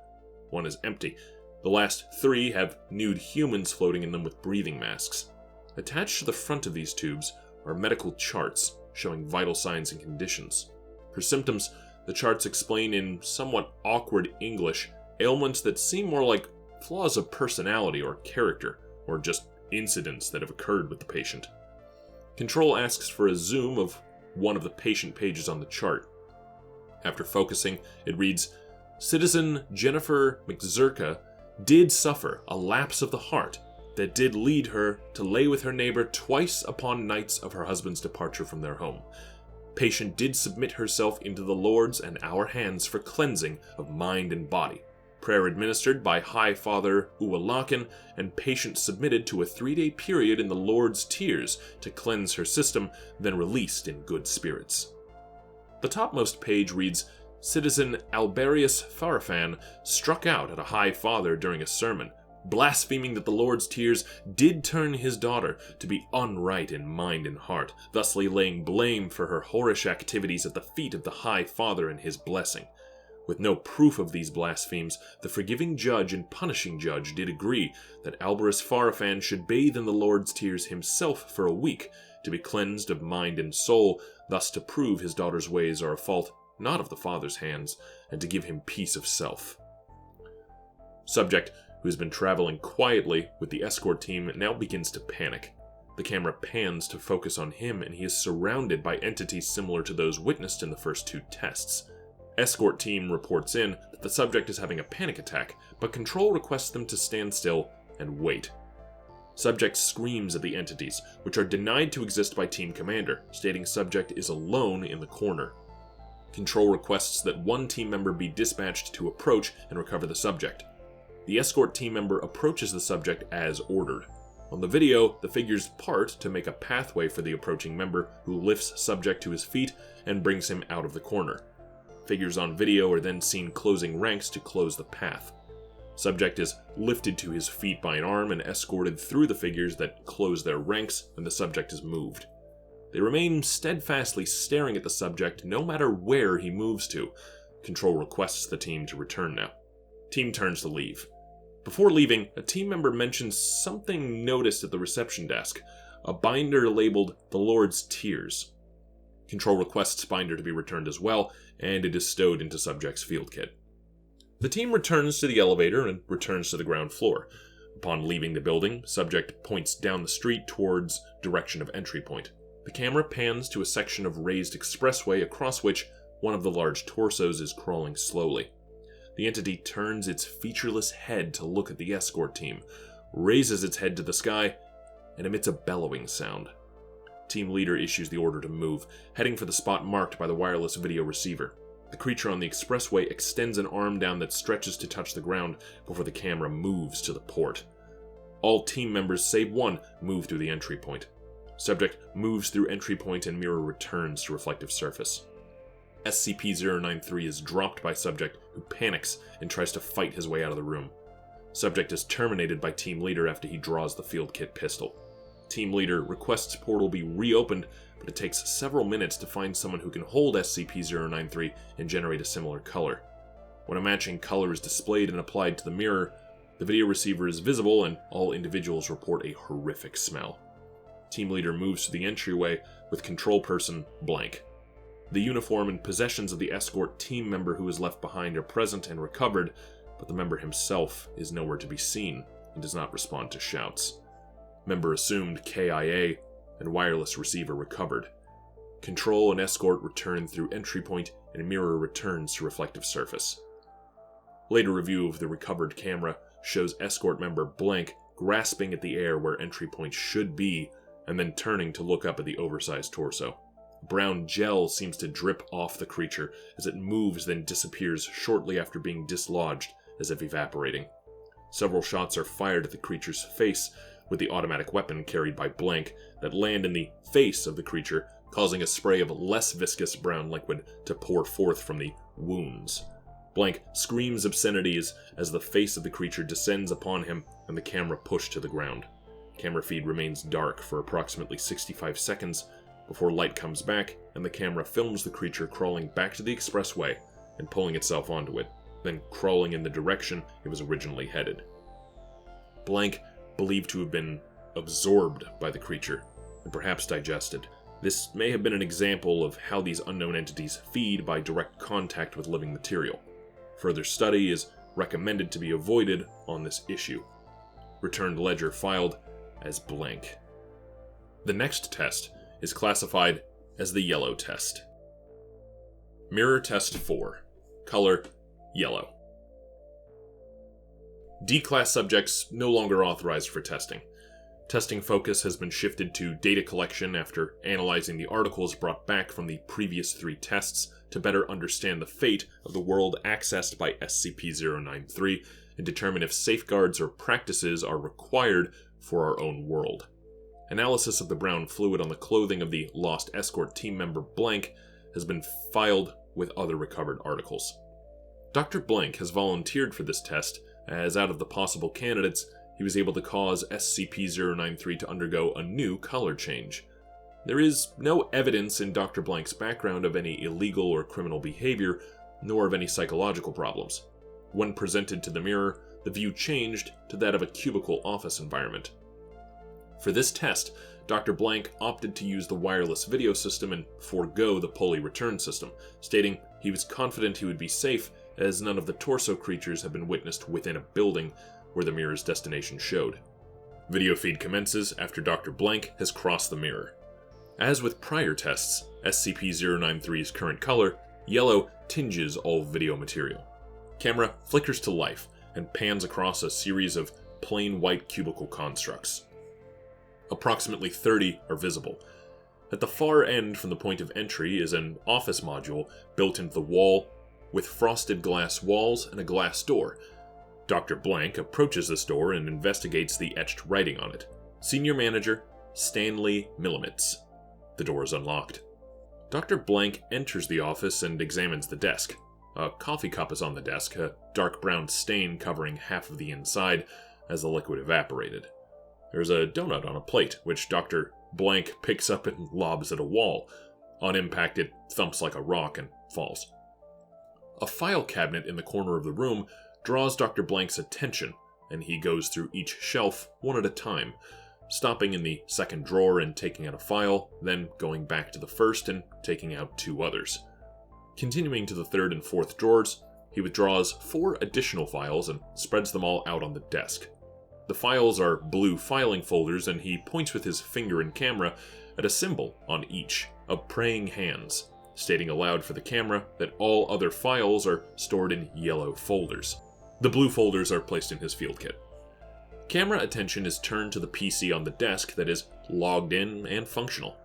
1 is empty. The last 3 have nude humans floating in them with breathing masks. Attached to the front of these tubes are medical charts showing vital signs and conditions. For symptoms, the charts explain in somewhat awkward English ailments that seem more like flaws of personality or character, or just incidents that have occurred with the patient. Control asks for a zoom of one of the patient pages on the chart. After focusing, it reads, "Citizen Jennifer McZerka did suffer a lapse of the heart that did lead her to lay with her neighbor twice upon nights of her husband's departure from their home. Patient did submit herself into the Lord's and our hands for cleansing of mind and body. Prayer administered by High Father Uwalakin, and patient submitted to a 3-day period in the Lord's tears to cleanse her system, then released in good spirits." The topmost page reads, "Citizen Alberius Farafan struck out at a High Father during a sermon, blaspheming that the Lord's tears did turn his daughter to be unright in mind and heart, thusly laying blame for her whorish activities at the feet of the High Father and his blessing. With no proof of these blasphemies, the forgiving judge and punishing judge did agree that Alberius Farafan should bathe in the Lord's tears himself for a week, to be cleansed of mind and soul, thus to prove his daughter's ways are a fault not of the father's hands, and to give him peace of self." Subject, who has been traveling quietly with the escort team, now begins to panic. The camera pans to focus on him, and he is surrounded by entities similar to those witnessed in the first 2 tests. Escort team reports in that the subject is having a panic attack, but Control requests them to stand still and wait. Subject screams at the entities, which are denied to exist by Team Commander, stating subject is alone in the corner. Control requests that one team member be dispatched to approach and recover the subject. The escort team member approaches the subject as ordered. On the video, the figures part to make a pathway for the approaching member, who lifts subject to his feet and brings him out of the corner. Figures on video are then seen closing ranks to close the path. Subject is lifted to his feet by an arm and escorted through the figures that close their ranks, and the subject is moved. They remain steadfastly staring at the subject no matter where he moves to. Control requests the team to return now. Team turns to leave. Before leaving, a team member mentions something noticed at the reception desk, a binder labeled "The Lord's Tears." Control requests binder to be returned as well, and it is stowed into subject's field kit. The team returns to the elevator and returns to the ground floor. Upon leaving the building, subject points down the street towards direction of entry point. The camera pans to a section of raised expressway across which one of the large torsos is crawling slowly. The entity turns its featureless head to look at the escort team, raises its head to the sky, and emits a bellowing sound. Team leader issues the order to move, heading for the spot marked by the wireless video receiver. The creature on the expressway extends an arm down that stretches to touch the ground before the camera moves to the port. All team members save one move through the entry point. Subject moves through entry point and mirror returns to reflective surface. SCP-093 is dropped by subject, who panics and tries to fight his way out of the room. Subject is terminated by team leader after he draws the field kit pistol. Team leader requests portal be reopened, but it takes several minutes to find someone who can hold SCP-093 and generate a similar color. When a matching color is displayed and applied to the mirror, the video receiver is visible and all individuals report a horrific smell. Team leader moves to the entryway with control person blank. The uniform and possessions of the escort team member who is left behind are present and recovered, but the member himself is nowhere to be seen and does not respond to shouts. Member assumed KIA, and wireless receiver recovered. Control and escort return through entry point, and mirror returns to reflective surface. Later review of the recovered camera shows escort member blank grasping at the air where entry point should be, and then turning to look up at the oversized torso. Brown gel seems to drip off the creature as it moves, then disappears shortly after being dislodged, as if evaporating. Several shots are fired at the creature's face with the automatic weapon carried by blank that land in the face of the creature, causing a spray of less viscous brown liquid to pour forth from the wounds. Blank screams obscenities as the face of the creature descends upon him and the camera pushed to the ground. Camera feed remains dark for approximately 65 seconds before light comes back and the camera films the creature crawling back to the expressway and pulling itself onto it, then crawling in the direction it was originally headed. Blank believed to have been absorbed by the creature and perhaps digested. This may have been an example of how these unknown entities feed by direct contact with living material. Further study is recommended to be avoided on this issue. Returned ledger filed as blank. The next test is classified as the yellow test. Mirror Test 4. Color yellow. D-class subjects no longer authorized for testing. Testing focus has been shifted to data collection after analyzing the articles brought back from the previous 3 tests to better understand the fate of the world accessed by SCP-093 and determine if safeguards or practices are required for our own world. Analysis of the brown fluid on the clothing of the lost escort team member Blank has been filed with other recovered articles. Dr. Blank has volunteered for this test, as out of the possible candidates, he was able to cause SCP-093 to undergo a new color change. There is no evidence in Dr. Blank's background of any illegal or criminal behavior, nor of any psychological problems. When presented to the mirror, the view changed to that of a cubicle office environment. For this test, Dr. Blank opted to use the wireless video system and forego the pulley return system, stating he was confident he would be safe as none of the torso creatures have been witnessed within a building where the mirror's destination showed. Video feed commences after Dr. Blank has crossed the mirror. As with prior tests, SCP-093's current color, yellow, tinges all video material. Camera flickers to life and pans across a series of plain white cubicle constructs. Approximately 30 are visible. At the far end from the point of entry is an office module built into the wall with frosted glass walls and a glass door. Dr. Blank approaches this door and investigates the etched writing on it. Senior Manager, Stanley Millimitz. The door is unlocked. Dr. Blank enters the office and examines the desk. A coffee cup is on the desk, a dark brown stain covering half of the inside as the liquid evaporated. There's a donut on a plate, which Dr. Blank picks up and lobs at a wall. On impact, it thumps like a rock and falls. A file cabinet in the corner of the room draws Dr. Blank's attention, and he goes through each shelf one at a time, stopping in the second drawer and taking out a file, then going back to the first and taking out 2 others. Continuing to the third and fourth drawers, he withdraws 4 additional files and spreads them all out on the desk. The files are blue filing folders, and he points with his finger and camera at a symbol on each of praying hands, stating aloud for the camera that all other files are stored in yellow folders. The blue folders are placed in his field kit. Camera attention is turned to the PC on the desk that is logged in and functional.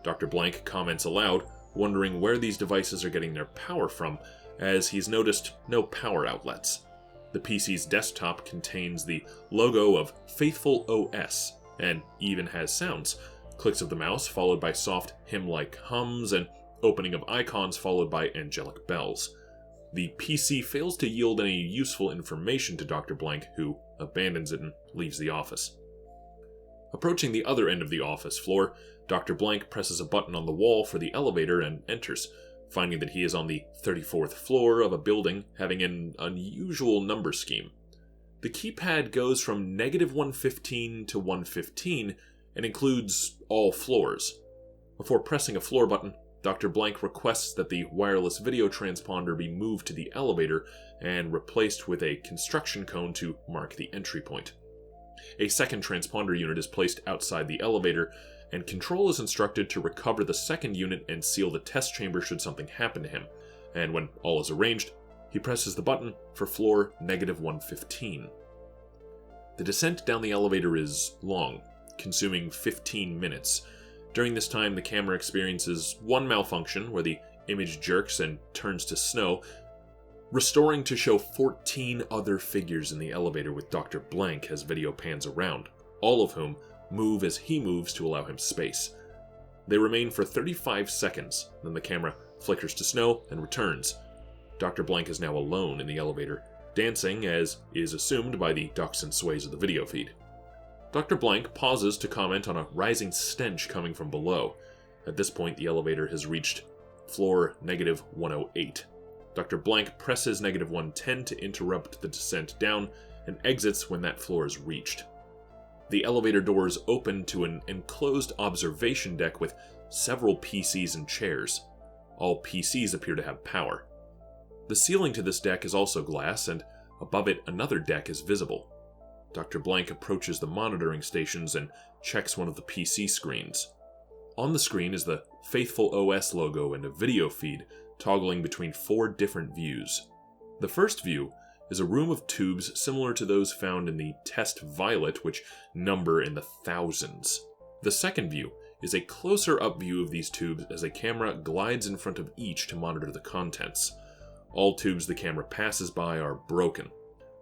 Dr. Blank comments aloud, wondering where these devices are getting their power from, as he's noticed no power outlets. The PC's desktop contains the logo of Faithful OS, and even has sounds. Clicks of the mouse followed by soft hymn-like hums, and opening of icons followed by angelic bells. The PC fails to yield any useful information to Dr. Blank, who abandons it and leaves the office. Approaching the other end of the office floor, Dr. Blank presses a button on the wall for the elevator and enters, finding that he is on the 34th floor of a building having an unusual number scheme. The keypad goes from -115 to 115 and includes all floors. Before pressing a floor button, Dr. Blank requests that the wireless video transponder be moved to the elevator and replaced with a construction cone to mark the entry point. A second transponder unit is placed outside the elevator, and Control is instructed to recover the second unit and seal the test chamber should something happen to him, and when all is arranged, he presses the button for floor -115. The descent down the elevator is long, consuming 15 minutes. During this time, the camera experiences one malfunction where the image jerks and turns to snow, restoring to show 14 other figures in the elevator with Dr. Blank as video pans around, all of whom move as he moves to allow him space. They remain for 35 seconds, then the camera flickers to snow and returns. Dr. Blank is now alone in the elevator, dancing as is assumed by the ducks and sways of the video feed. Dr. Blank pauses to comment on a rising stench coming from below. At this point, the elevator has reached floor -108. Dr. Blank presses -110 to interrupt the descent down and exits when that floor is reached. The elevator doors open to an enclosed observation deck with several PCs and chairs. All PCs appear to have power. The ceiling to this deck is also glass, and above it another deck is visible. Dr. Blank approaches the monitoring stations and checks one of the PC screens. On the screen is the Faithful OS logo and a video feed toggling between 4 different views. The first view is a room of tubes similar to those found in the Test Violet, which number in the thousands. The second view is a closer-up view of these tubes as a camera glides in front of each to monitor the contents. All tubes the camera passes by are broken.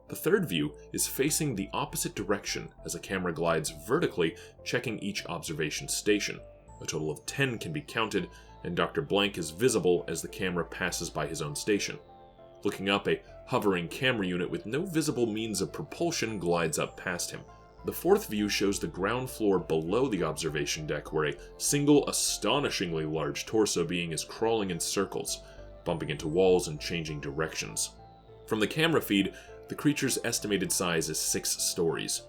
The third view is facing the opposite direction as a camera glides vertically, checking each observation station. A total of 10 can be counted, and Dr. Blank is visible as the camera passes by his own station. Looking up, a hovering camera unit with no visible means of propulsion glides up past him. The fourth view shows the ground floor below the observation deck, where a single astonishingly large torso being is crawling in circles, bumping into walls and changing directions. From the camera feed, the creature's estimated size is 6 stories.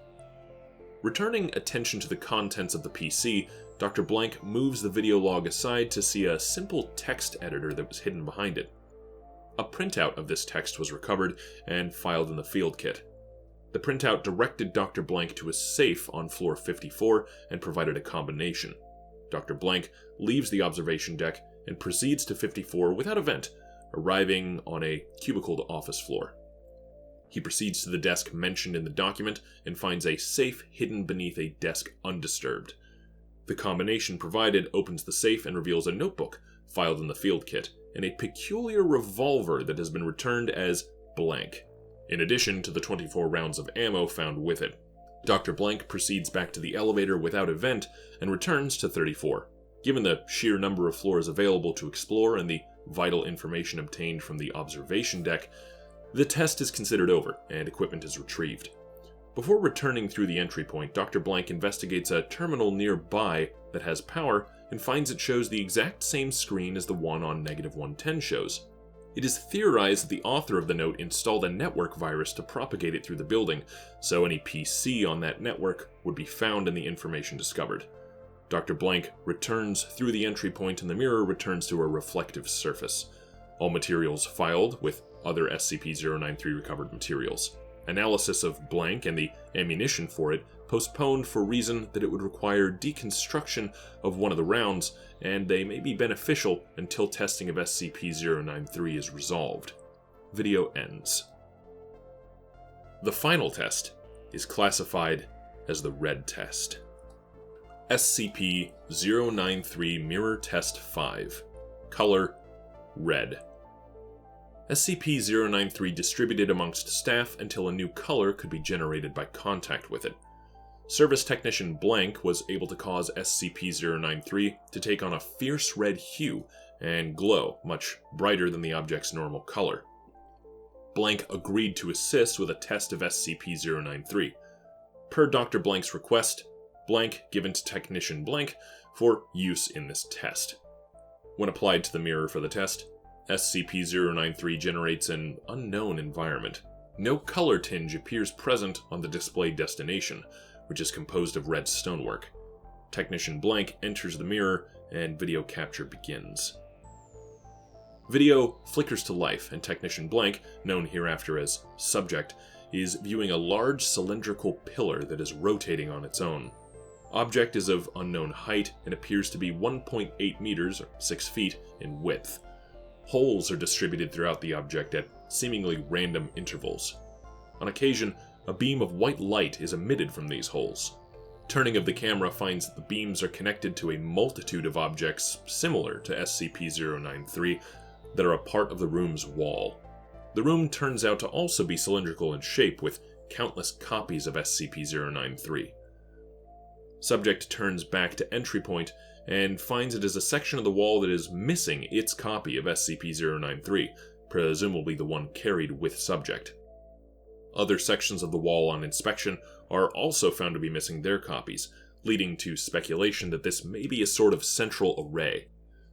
Returning attention to the contents of the PC, Dr. Blank moves the video log aside to see a simple text editor that was hidden behind it. A printout of this text was recovered and filed in the field kit. The printout directed Dr. Blank to a safe on floor 54 and provided a combination. Dr. Blank leaves the observation deck and proceeds to 54 without a vent, arriving on a cubicled office floor. He proceeds to the desk mentioned in the document and finds a safe hidden beneath a desk undisturbed. The combination provided opens the safe and reveals a notebook filed in the field kit and a peculiar revolver that has been returned as blank, in addition to the 24 rounds of ammo found with it. Dr. Blank proceeds back to the elevator without a vent and returns to 34. Given the sheer number of floors available to explore and the vital information obtained from the observation deck, the test is considered over and equipment is retrieved. Before returning through the entry point, Dr. Blank investigates a terminal nearby that has power and finds it shows the exact same screen as the one on -110 shows. It is theorized that the author of the note installed a network virus to propagate it through the building, so any PC on that network would be found in the information discovered. Dr. Blank returns through the entry point and the mirror returns to a reflective surface. All materials filed with other SCP-093 recovered materials. Analysis of Blank and the ammunition for it postponed for reason that it would require deconstruction of one of the rounds, and they may be beneficial until testing of SCP-093 is resolved. Video ends. The final test is classified as the Red Test. SCP-093 Mirror Test 5. Color: Red. SCP-093 distributed amongst staff until a new color could be generated by contact with it. Service Technician Blank was able to cause SCP-093 to take on a fierce red hue and glow, much brighter than the object's normal color. Blank agreed to assist with a test of SCP-093. Per Dr. Blank's request, Blank given to Technician Blank for use in this test. When applied to the mirror for the test, SCP-093 generates an unknown environment. No color tinge appears present on the display destination, which is composed of red stonework. Technician Blank enters the mirror, and video capture begins. Video flickers to life, and Technician Blank, known hereafter as Subject, is viewing a large cylindrical pillar that is rotating on its own. Object is of unknown height and appears to be 1.8 meters, or 6 feet, in width. Holes are distributed throughout the object at seemingly random intervals. On occasion, a beam of white light is emitted from these holes. Turning of the camera finds that the beams are connected to a multitude of objects similar to SCP-093 that are a part of the room's wall. The room turns out to also be cylindrical in shape, with countless copies of SCP-093. Subject turns back to entry point and finds it is a section of the wall that is missing its copy of SCP-093, presumably the one carried with Subject. Other sections of the wall on inspection are also found to be missing their copies, leading to speculation that this may be a sort of central array.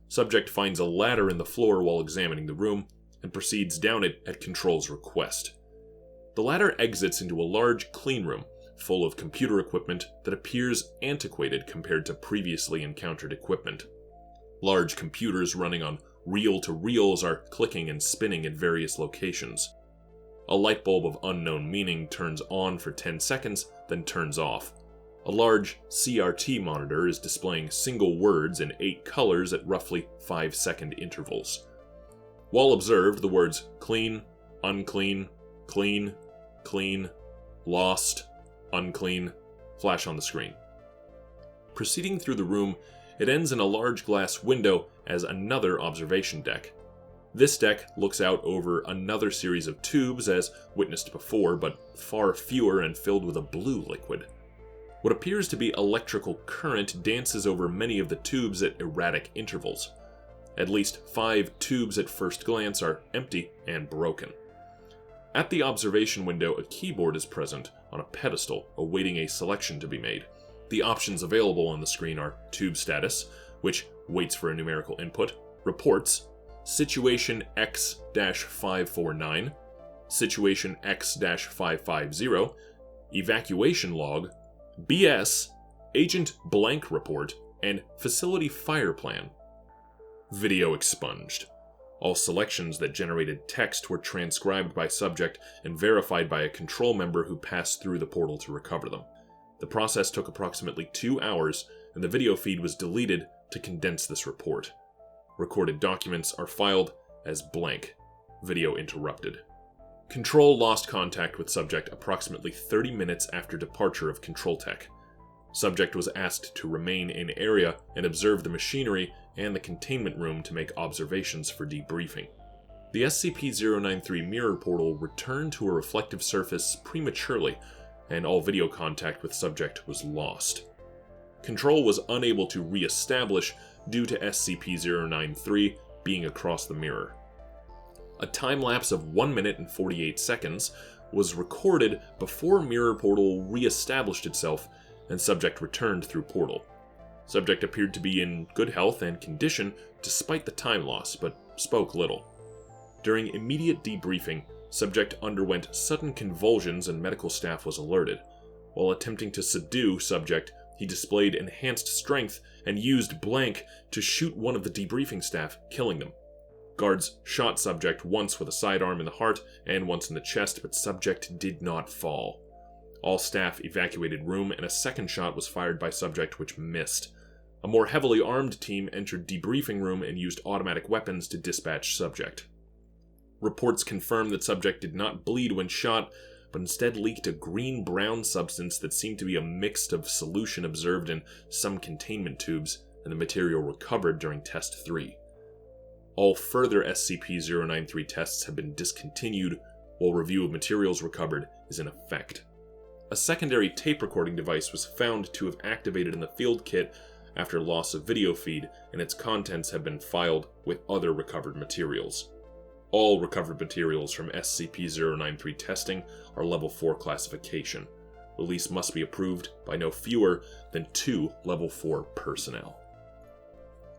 Subject finds a ladder in the floor while examining the room, and proceeds down it at Control's request. The ladder exits into a large clean room, full of computer equipment that appears antiquated compared to previously encountered equipment. Large computers running on reel-to-reels are clicking and spinning at various locations. A light bulb of unknown meaning turns on for 10 seconds, then turns off. A large CRT monitor is displaying single words in 8 colors at roughly 5-second intervals. While observed, the words clean, unclean, clean, clean, lost, unclean flash on the screen. Proceeding through the room, it ends in a large glass window as another observation deck. This deck looks out over another series of tubes as witnessed before, but far fewer and filled with a blue liquid. What appears to be electrical current dances over many of the tubes at erratic intervals. At least 5 tubes at first glance are empty and broken. At the observation window, a keyboard is present on a pedestal, awaiting a selection to be made. The options available on the screen are Tube Status, which waits for a numerical input, Reports, Situation X-549, Situation X-550, Evacuation Log, BS, Agent Blank Report, and Facility Fire Plan. Video expunged. All selections that generated text were transcribed by subject and verified by a control member who passed through the portal to recover them. The process took approximately 2 hours, and the video feed was deleted to condense this report. Recorded documents are filed as blank. Video interrupted. Control lost contact with subject approximately 30 minutes after departure of Control Tech. Subject was asked to remain in area and observe the machinery and the containment room to make observations for debriefing. The SCP-093 mirror portal returned to a reflective surface prematurely, and all video contact with subject was lost. Control was unable to re-establish due to SCP-093 being across the mirror. A time-lapse of 1 minute and 48 seconds was recorded before mirror portal re-established itself and subject returned through portal. Subject appeared to be in good health and condition despite the time loss, but spoke little. During immediate debriefing, subject underwent sudden convulsions and medical staff was alerted. While attempting to subdue subject, he displayed enhanced strength and used blank to shoot one of the debriefing staff, killing them. Guards shot subject once with a sidearm in the heart and once in the chest, but subject did not fall. All staff evacuated room, and a second shot was fired by subject which missed. A more heavily armed team entered debriefing room and used automatic weapons to dispatch subject. Reports confirm that subject did not bleed when shot, but instead leaked a green-brown substance that seemed to be a mix of solution observed in some containment tubes and the material recovered during Test 3. All further SCP-093 tests have been discontinued, while review of materials recovered is in effect. A secondary tape recording device was found to have activated in the field kit after loss of video feed, and its contents have been filed with other recovered materials. All recovered materials from SCP-093 testing are Level 4 classification. Release must be approved by no fewer than 2 Level 4 personnel.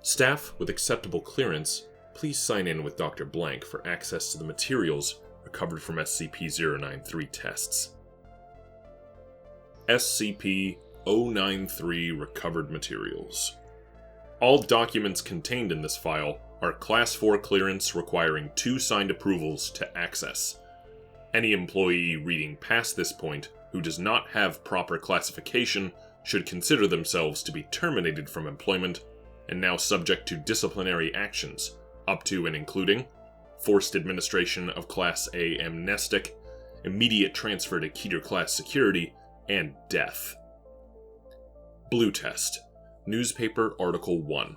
Staff with acceptable clearance, please sign in with Dr. Blank for access to the materials recovered from SCP-093 tests. SCP-093 recovered materials. All documents contained in this file are Class 4 clearance requiring 2 signed approvals to access. Any employee reading past this point who does not have proper classification should consider themselves to be terminated from employment and now subject to disciplinary actions, up to and including forced administration of Class A amnestic, immediate transfer to Keter Class security, and death. Blue Test. Newspaper Article 1.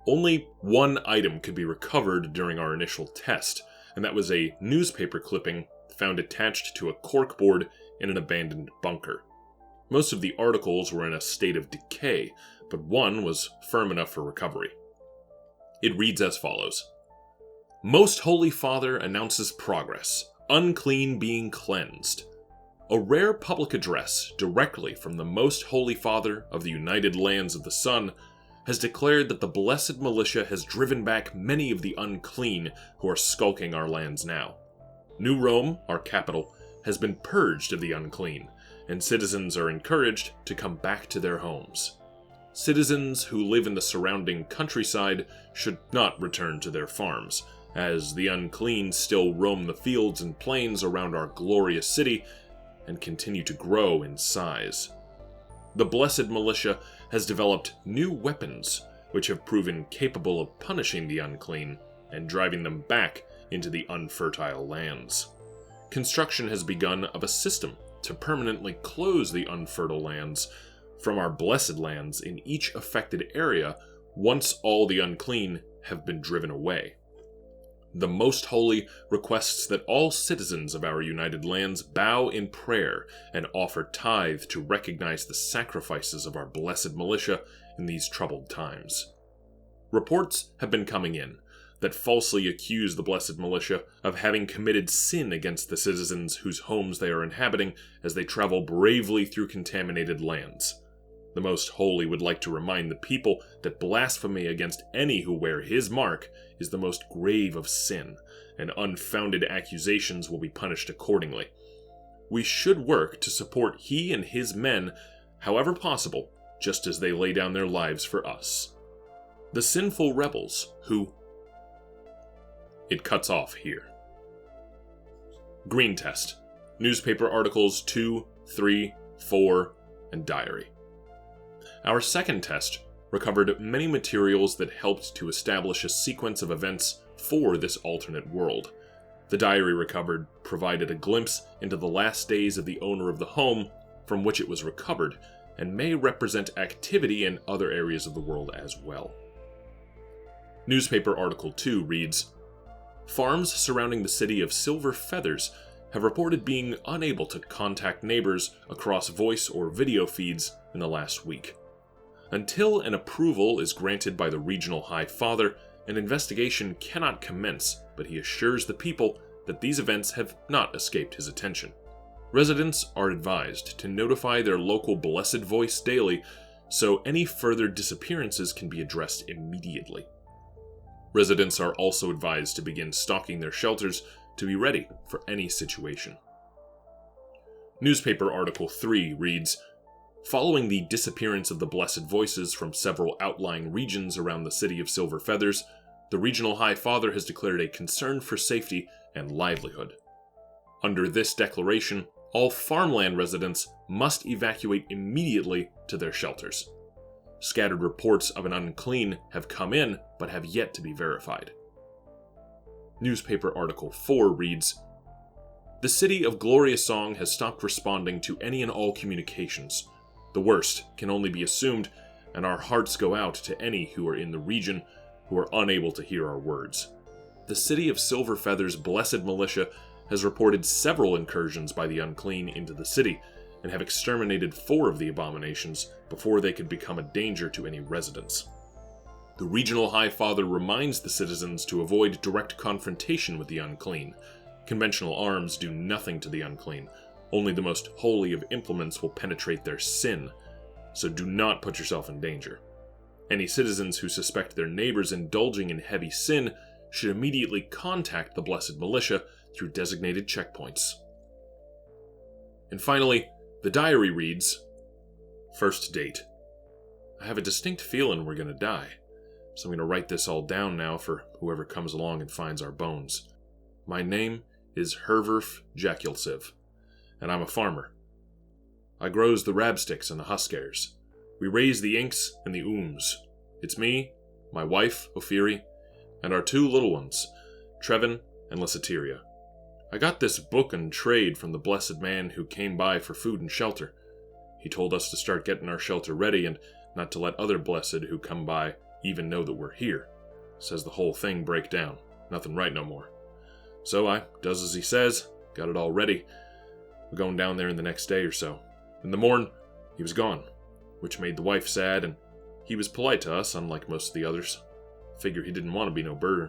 Only one item could be recovered during our initial test, and that was a newspaper clipping found attached to a corkboard in an abandoned bunker. Most of the articles were in a state of decay, but one was firm enough for recovery. It reads as follows. Most Holy Father announces progress. Unclean being cleansed. A rare public address directly from the Most Holy Father of the United Lands of the Sun has declared that the Blessed Militia has driven back many of the unclean who are skulking our lands now. New Rome, our capital, has been purged of the unclean, and citizens are encouraged to come back to their homes. Citizens who live in the surrounding countryside should not return to their farms, as the unclean still roam the fields and plains around our glorious city and continue to grow in size. The Blessed Militia has developed new weapons, which have proven capable of punishing the unclean and driving them back into the unfertile lands. Construction has begun of a system to permanently close the unfertile lands from our blessed lands in each affected area once all the unclean have been driven away. The Most Holy requests that all citizens of our united lands bow in prayer and offer tithe to recognize the sacrifices of our blessed militia in these troubled times. Reports have been coming in that falsely accuse the blessed militia of having committed sin against the citizens whose homes they are inhabiting as they travel bravely through contaminated lands. The Most Holy would like to remind the people that blasphemy against any who wear his mark is the most grave of sin, and unfounded accusations will be punished accordingly. We should work to support he and his men, however possible, just as they lay down their lives for us. The sinful rebels who... It cuts off here. Green Test. Newspaper articles 2, 3, 4, and diary. Our second test recovered many materials that helped to establish a sequence of events for this alternate world. The diary recovered provided a glimpse into the last days of the owner of the home from which it was recovered, and may represent activity in other areas of the world as well. Newspaper Article 2 reads, Farms surrounding the city of Silver Feathers have reported being unable to contact neighbors across voice or video feeds in the last week. Until an approval is granted by the Regional High Father, an investigation cannot commence, but he assures the people that these events have not escaped his attention. Residents are advised to notify their local Blessed Voice daily, so any further disappearances can be addressed immediately. Residents are also advised to begin stocking their shelters to be ready for any situation. Newspaper Article 3 reads, Following the disappearance of the Blessed Voices from several outlying regions around the city of Silver Feathers, the Regional High Father has declared a concern for safety and livelihood. Under this declaration, all farmland residents must evacuate immediately to their shelters. Scattered reports of an unclean have come in, but have yet to be verified. Newspaper Article 4 reads, The city of Glorious Song has stopped responding to any and all communications. The worst can only be assumed, and our hearts go out to any who are in the region who are unable to hear our words. The city of Silver Feathers Blessed Militia has reported several incursions by the unclean into the city, and have exterminated 4 of the abominations before they could become a danger to any residents. The Regional High Father reminds the citizens to avoid direct confrontation with the unclean. Conventional arms do nothing to the unclean. Only the most holy of implements will penetrate their sin, so do not put yourself in danger. Any citizens who suspect their neighbors indulging in heavy sin should immediately contact the Blessed Militia through designated checkpoints. And finally, the diary reads, First date. I have a distinct feeling we're going to die, so I'm going to write this all down now for whoever comes along and finds our bones. My name is Herverf Jaculsiv, and I'm a farmer. I grows the rabsticks and the huskers. We raise the inks and the ooms. It's me, my wife, Ophiri, and our 2 little ones, Trevin and Lysiteria. I got this book and trade from the blessed man who came by for food and shelter. He told us to start getting our shelter ready and not to let other blessed who come by even know that we're here. Says the whole thing break down. Nothing right no more. So I does as he says, got it all ready. We're going down there in the next day or so. In the morn, he was gone, which made the wife sad, and he was polite to us, unlike most of the others. Figure he didn't want to be no burden.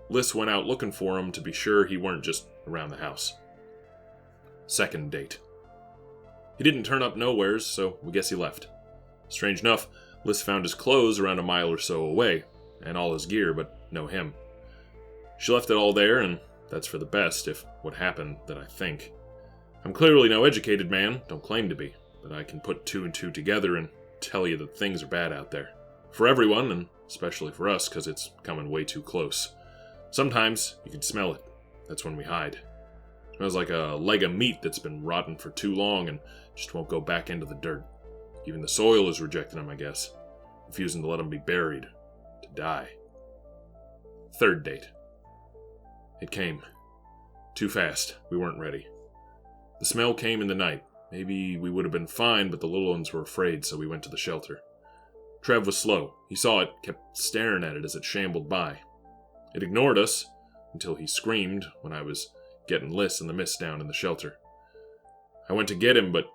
Liz went out looking for him to be sure he weren't just around the house. Second date. He didn't turn up nowheres, so we guess he left. Strange enough, Liz found his clothes around a mile or so away, and all his gear, but no him. She left it all there, and that's for the best, if what happened that I think. I'm clearly no educated man, don't claim to be, but I can put two and two together and tell you that things are bad out there. For everyone, and especially for us, because it's coming way too close. Sometimes you can smell it. That's when we hide. It smells like a leg of meat that's been rotten for too long and just won't go back into the dirt. Even the soil is rejecting him, I guess, refusing to let him be buried, to die. Third date. It came. Too fast. We weren't ready. The smell came in the night. Maybe we would have been fine, but the little ones were afraid, so we went to the shelter. Trev was slow. He saw it, kept staring at it as it shambled by. It ignored us, until he screamed when I was getting Liz and the miss down in the shelter. I went to get him, but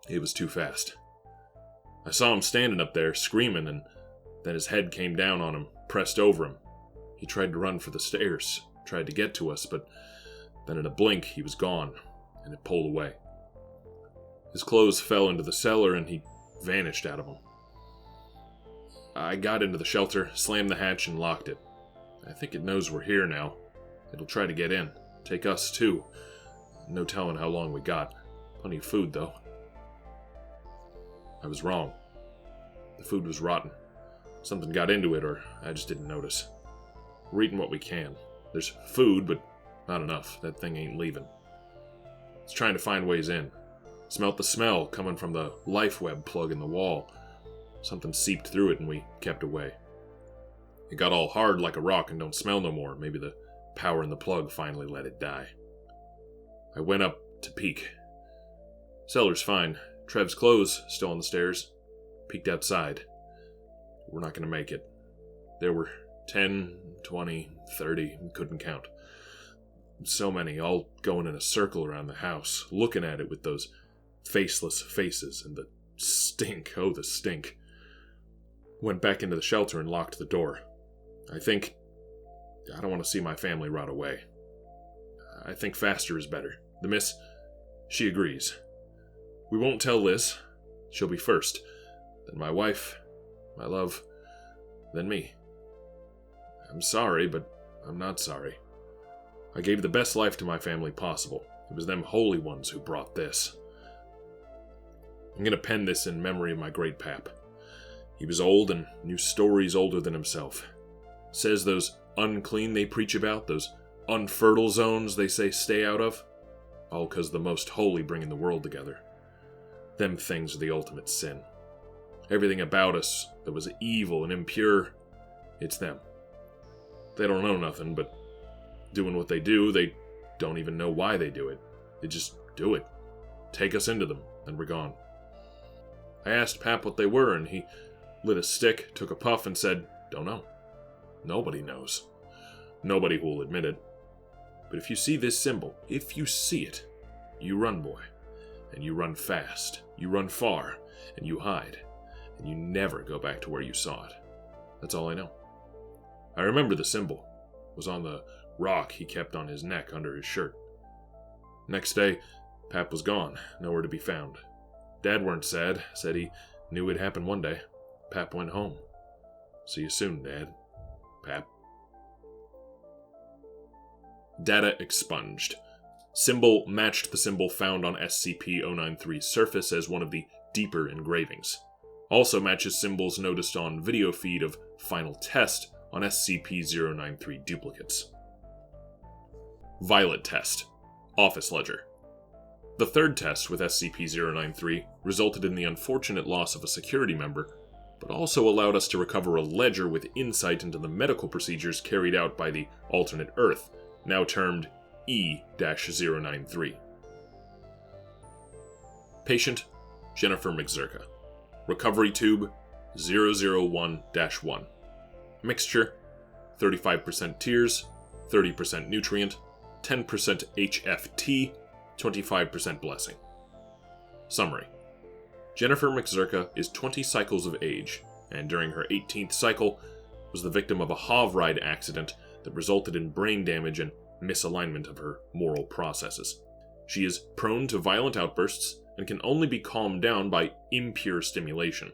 it was too fast. I saw him standing up there, screaming, and then his head came down on him, pressed over him. He tried to run for the stairs, tried to get to us, but then in a blink he was gone, and it pulled away. His clothes fell into the cellar, and he vanished out of them. I got into the shelter, slammed the hatch, and locked it. I think it knows we're here now. It'll try to get in. Take us, too. No telling how long we got. Plenty of food, though. I was wrong. The food was rotten. Something got into it, or I just didn't notice. We're eating what we can. There's food, but not enough. That thing ain't leaving. It's trying to find ways in. Smelt the smell coming from the life web plug in the wall. Something seeped through it and we kept away. It got all hard like a rock and don't smell no more. Maybe the power in the plug finally let it die. I went up to peek. Cellar's fine. Trev's clothes still on the stairs. Peeked outside. We're not going to make it. There were 10, 20, 30, couldn't count. So many, all going in a circle around the house, looking at it with those faceless faces, and the stink, oh the stink. Went back into the shelter and locked the door. I don't want to see my family rot away. I think faster is better. The miss, she agrees. We won't tell Liz. She'll be first. Then my wife, my love, then me. I'm sorry, but I'm not sorry. I gave the best life to my family possible. It was them holy ones who brought this. I'm gonna pen this in memory of my great pap. He was old and knew stories older than himself. Says those unclean they preach about, those unfertile zones they say stay out of, all 'cause the most holy bringing the world together. Them things are the ultimate sin. Everything about us that was evil and impure, it's them. They don't know nothing, but doing what they do, they don't even know why they do it. They just do it. Take us into them, then we're gone. I asked Pap what they were, and he lit a stick, took a puff, and said, "Don't know. Nobody knows. Nobody will admit it. But if you see this symbol, if you see it, you run, boy. And you run fast. You run far. And you hide. And you never go back to where you saw it. That's all I know." I remember the symbol. It was on the rock he kept on his neck under his shirt. Next day, Pap was gone, nowhere to be found. Dad weren't sad, said he knew it'd happen one day. Pap went home. See you soon, Dad. Pap. Data expunged. Symbol matched the symbol found on SCP-093's surface as one of the deeper engravings. Also matches symbols noticed on video feed of Final Test on SCP-093 duplicates. Violet Test. Office Ledger. The third test with SCP-093 resulted in the unfortunate loss of a security member, but also allowed us to recover a ledger with insight into the medical procedures carried out by the alternate Earth, now termed E-093. Patient, Jennifer McZerka. Recovery tube, 001-1. Mixture, 35% tears, 30% nutrient, 10% HFT, 25% blessing. Summary. Jennifer McZerka is 20 cycles of age, and during her 18th cycle, was the victim of a HOV ride accident that resulted in brain damage and misalignment of her moral processes. She is prone to violent outbursts and can only be calmed down by impure stimulation.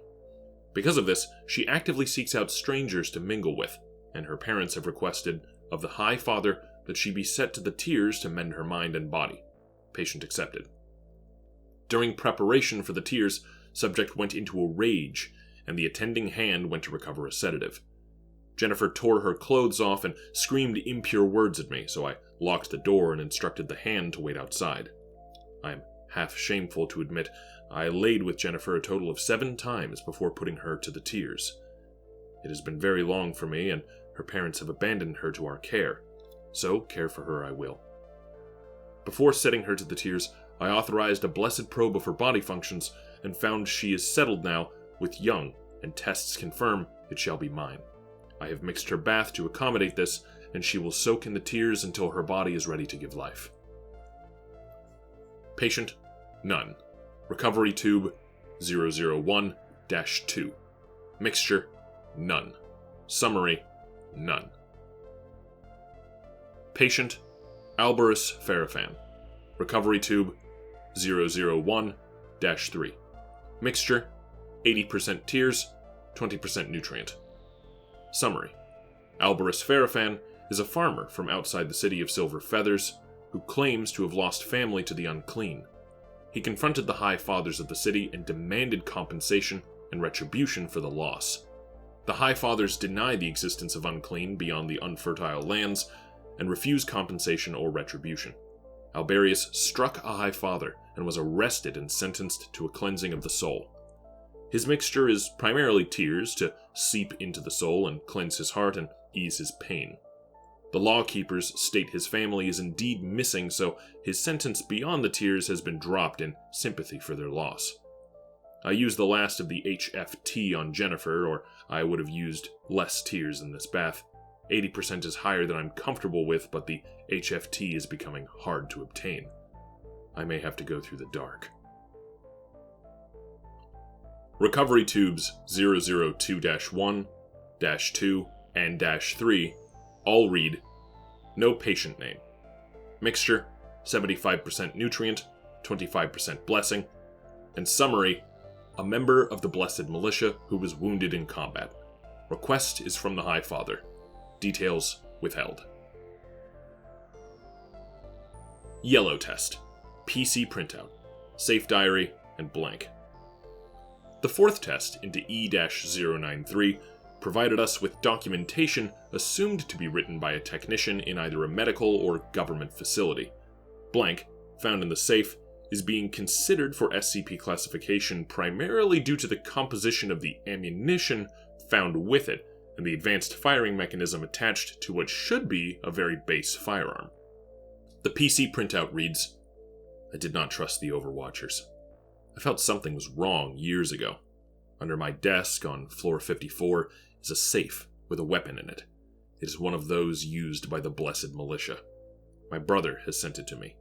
Because of this, she actively seeks out strangers to mingle with, and her parents have requested of the High Father that she be set to the tears to mend her mind and body. Patient accepted. During preparation for the tears, subject went into a rage, and the attending hand went to recover a sedative. Jennifer tore her clothes off and screamed impure words at me, so I locked the door and instructed the hand to wait outside. I am half shameful to admit I laid with Jennifer a total of 7 times before putting her to the tears. It has been very long for me, and her parents have abandoned her to our care, so care for her I will. Before setting her to the tears, I authorized a blessed probe of her body functions and found she is settled now with young, and tests confirm it shall be mine. I have mixed her bath to accommodate this, and she will soak in the tears until her body is ready to give life. Patient, none. Recovery tube, 001-2. Mixture, none. Summary, none. Patient, Alberus Farafan. Recovery tube, 001-3. Mixture, 80% tears, 20% nutrient. Summary. Alberus Farafan is a farmer from outside the city of Silver Feathers who claims to have lost family to the unclean. He confronted the High Fathers of the city and demanded compensation and retribution for the loss. The High Fathers deny the existence of unclean beyond the unfertile lands and refuse compensation or retribution. Alberius struck a High Father and was arrested and sentenced to a cleansing of the soul. His mixture is primarily tears to seep into the soul and cleanse his heart and ease his pain. The law-keepers state his family is indeed missing, so his sentence beyond the tears has been dropped in sympathy for their loss. I used the last of the HFT on Jennifer, or I would have used less tears in this bath. 80% is higher than I'm comfortable with, but the HFT is becoming hard to obtain. I may have to go through the dark. Recovery tubes 002-1, -2, and -3 all read, no patient name. Mixture, 75% nutrient, 25% blessing. And summary, a member of the Blessed Militia who was wounded in combat. Request is from the High Father. Details withheld. Yellow test, PC printout, safe diary, and blank. The 4th test into E-093 provided us with documentation assumed to be written by a technician in either a medical or government facility. Blank, found in the safe, is being considered for SCP classification primarily due to the composition of the ammunition found with it and the advanced firing mechanism attached to what should be a very base firearm. The PC printout reads, I did not trust the Overwatchers. I felt something was wrong years ago. Under my desk on floor 54 is a safe with a weapon in it. It is one of those used by the Blessed Militia. My brother has sent it to me.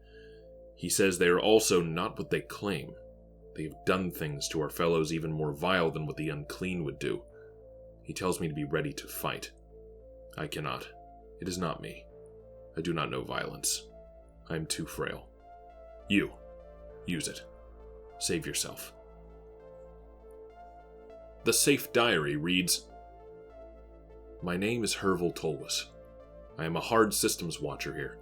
He says they are also not what they claim. They have done things to our fellows even more vile than what the unclean would do. He tells me to be ready to fight. I cannot. It is not me. I do not know violence. I am too frail. You. Use it. Save yourself. The safe diary reads, My name is Herval Tolwas. I am a hard systems watcher here.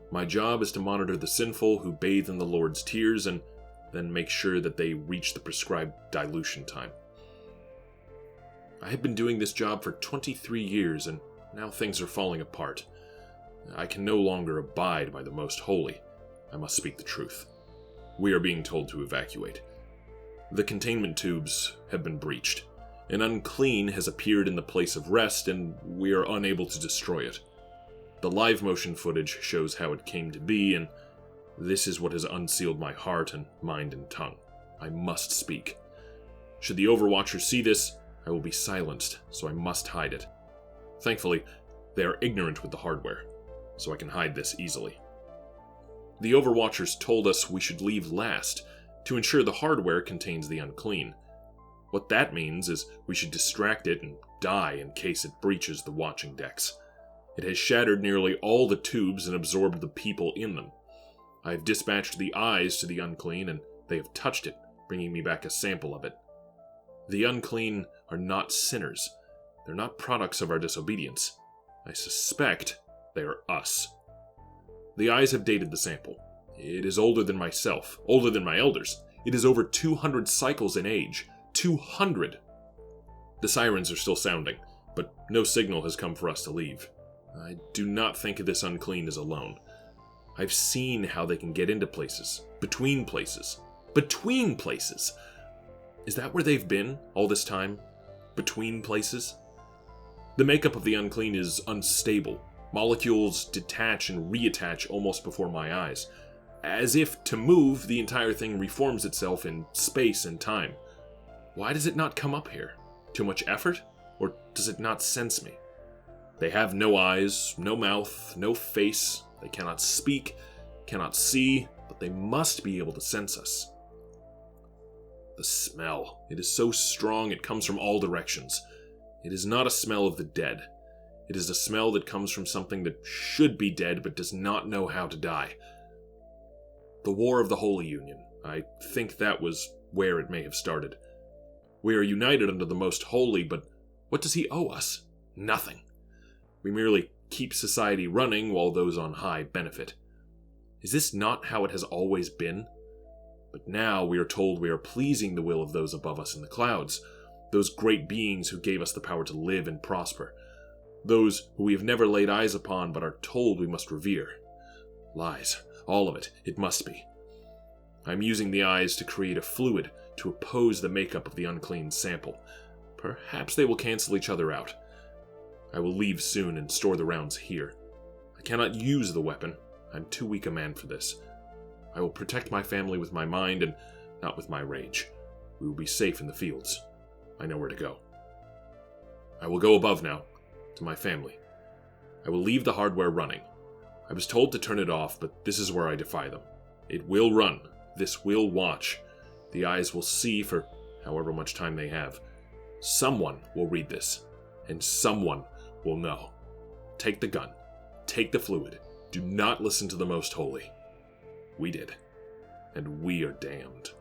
My job is to monitor the sinful who bathe in the Lord's tears and then make sure that they reach the prescribed dilution time. I have been doing this job for 23 years and now things are falling apart. I can no longer abide by the most holy. I must speak the truth. We are being told to evacuate. The containment tubes have been breached. An unclean has appeared in the place of rest, and we are unable to destroy it. The live motion footage shows how it came to be, and this is what has unsealed my heart and mind and tongue. I must speak. Should the Overwatchers see this, I will be silenced, so I must hide it. Thankfully, they are ignorant with the hardware, so I can hide this easily. The Overwatchers told us we should leave last, to ensure the hardware contains the unclean. What that means is we should distract it and die in case it breaches the watching decks. It has shattered nearly all the tubes and absorbed the people in them. I have dispatched the eyes to the unclean, and they have touched it, bringing me back a sample of it. The unclean are not sinners. They're not products of our disobedience. I suspect they are us. The eyes have dated the sample. It is older than myself, older than my elders. It is over 200 cycles in age. 200! The sirens are still sounding, but no signal has come for us to leave. I do not think this unclean is alone. I've seen how they can get into places, between places. Between places! Is that where they've been all this time? Between places? The makeup of the unclean is unstable. Molecules detach and reattach almost before my eyes. As if to move, the entire thing reforms itself in space and time. Why does it not come up here? Too much effort? Or does it not sense me? They have no eyes, no mouth, no face. They cannot speak, cannot see, but they must be able to sense us. The smell. It is so strong it comes from all directions. It is not a smell of the dead. It is a smell that comes from something that should be dead but does not know how to die. The War of the Holy Union. I think that was where it may have started. We are united under the Most Holy, but what does he owe us? Nothing. We merely keep society running while those on high benefit. Is this not how it has always been? But now we are told we are pleasing the will of those above us in the clouds, those great beings who gave us the power to live and prosper, those who we have never laid eyes upon but are told we must revere. Lies. All of it. It must be. I am using the eyes to create a fluid to oppose the makeup of the unclean sample. Perhaps they will cancel each other out. I will leave soon and store the rounds here. I cannot use the weapon. I'm too weak a man for this. I will protect my family with my mind and not with my rage. We will be safe in the fields. I know where to go. I will go above now, to my family. I will leave the hardware running. I was told to turn it off, but this is where I defy them. It will run. This will watch. The eyes will see for however much time they have. Someone will read this, and someone will know. Take the gun. Take the fluid. Do not listen to the Most Holy. We did. And we are damned.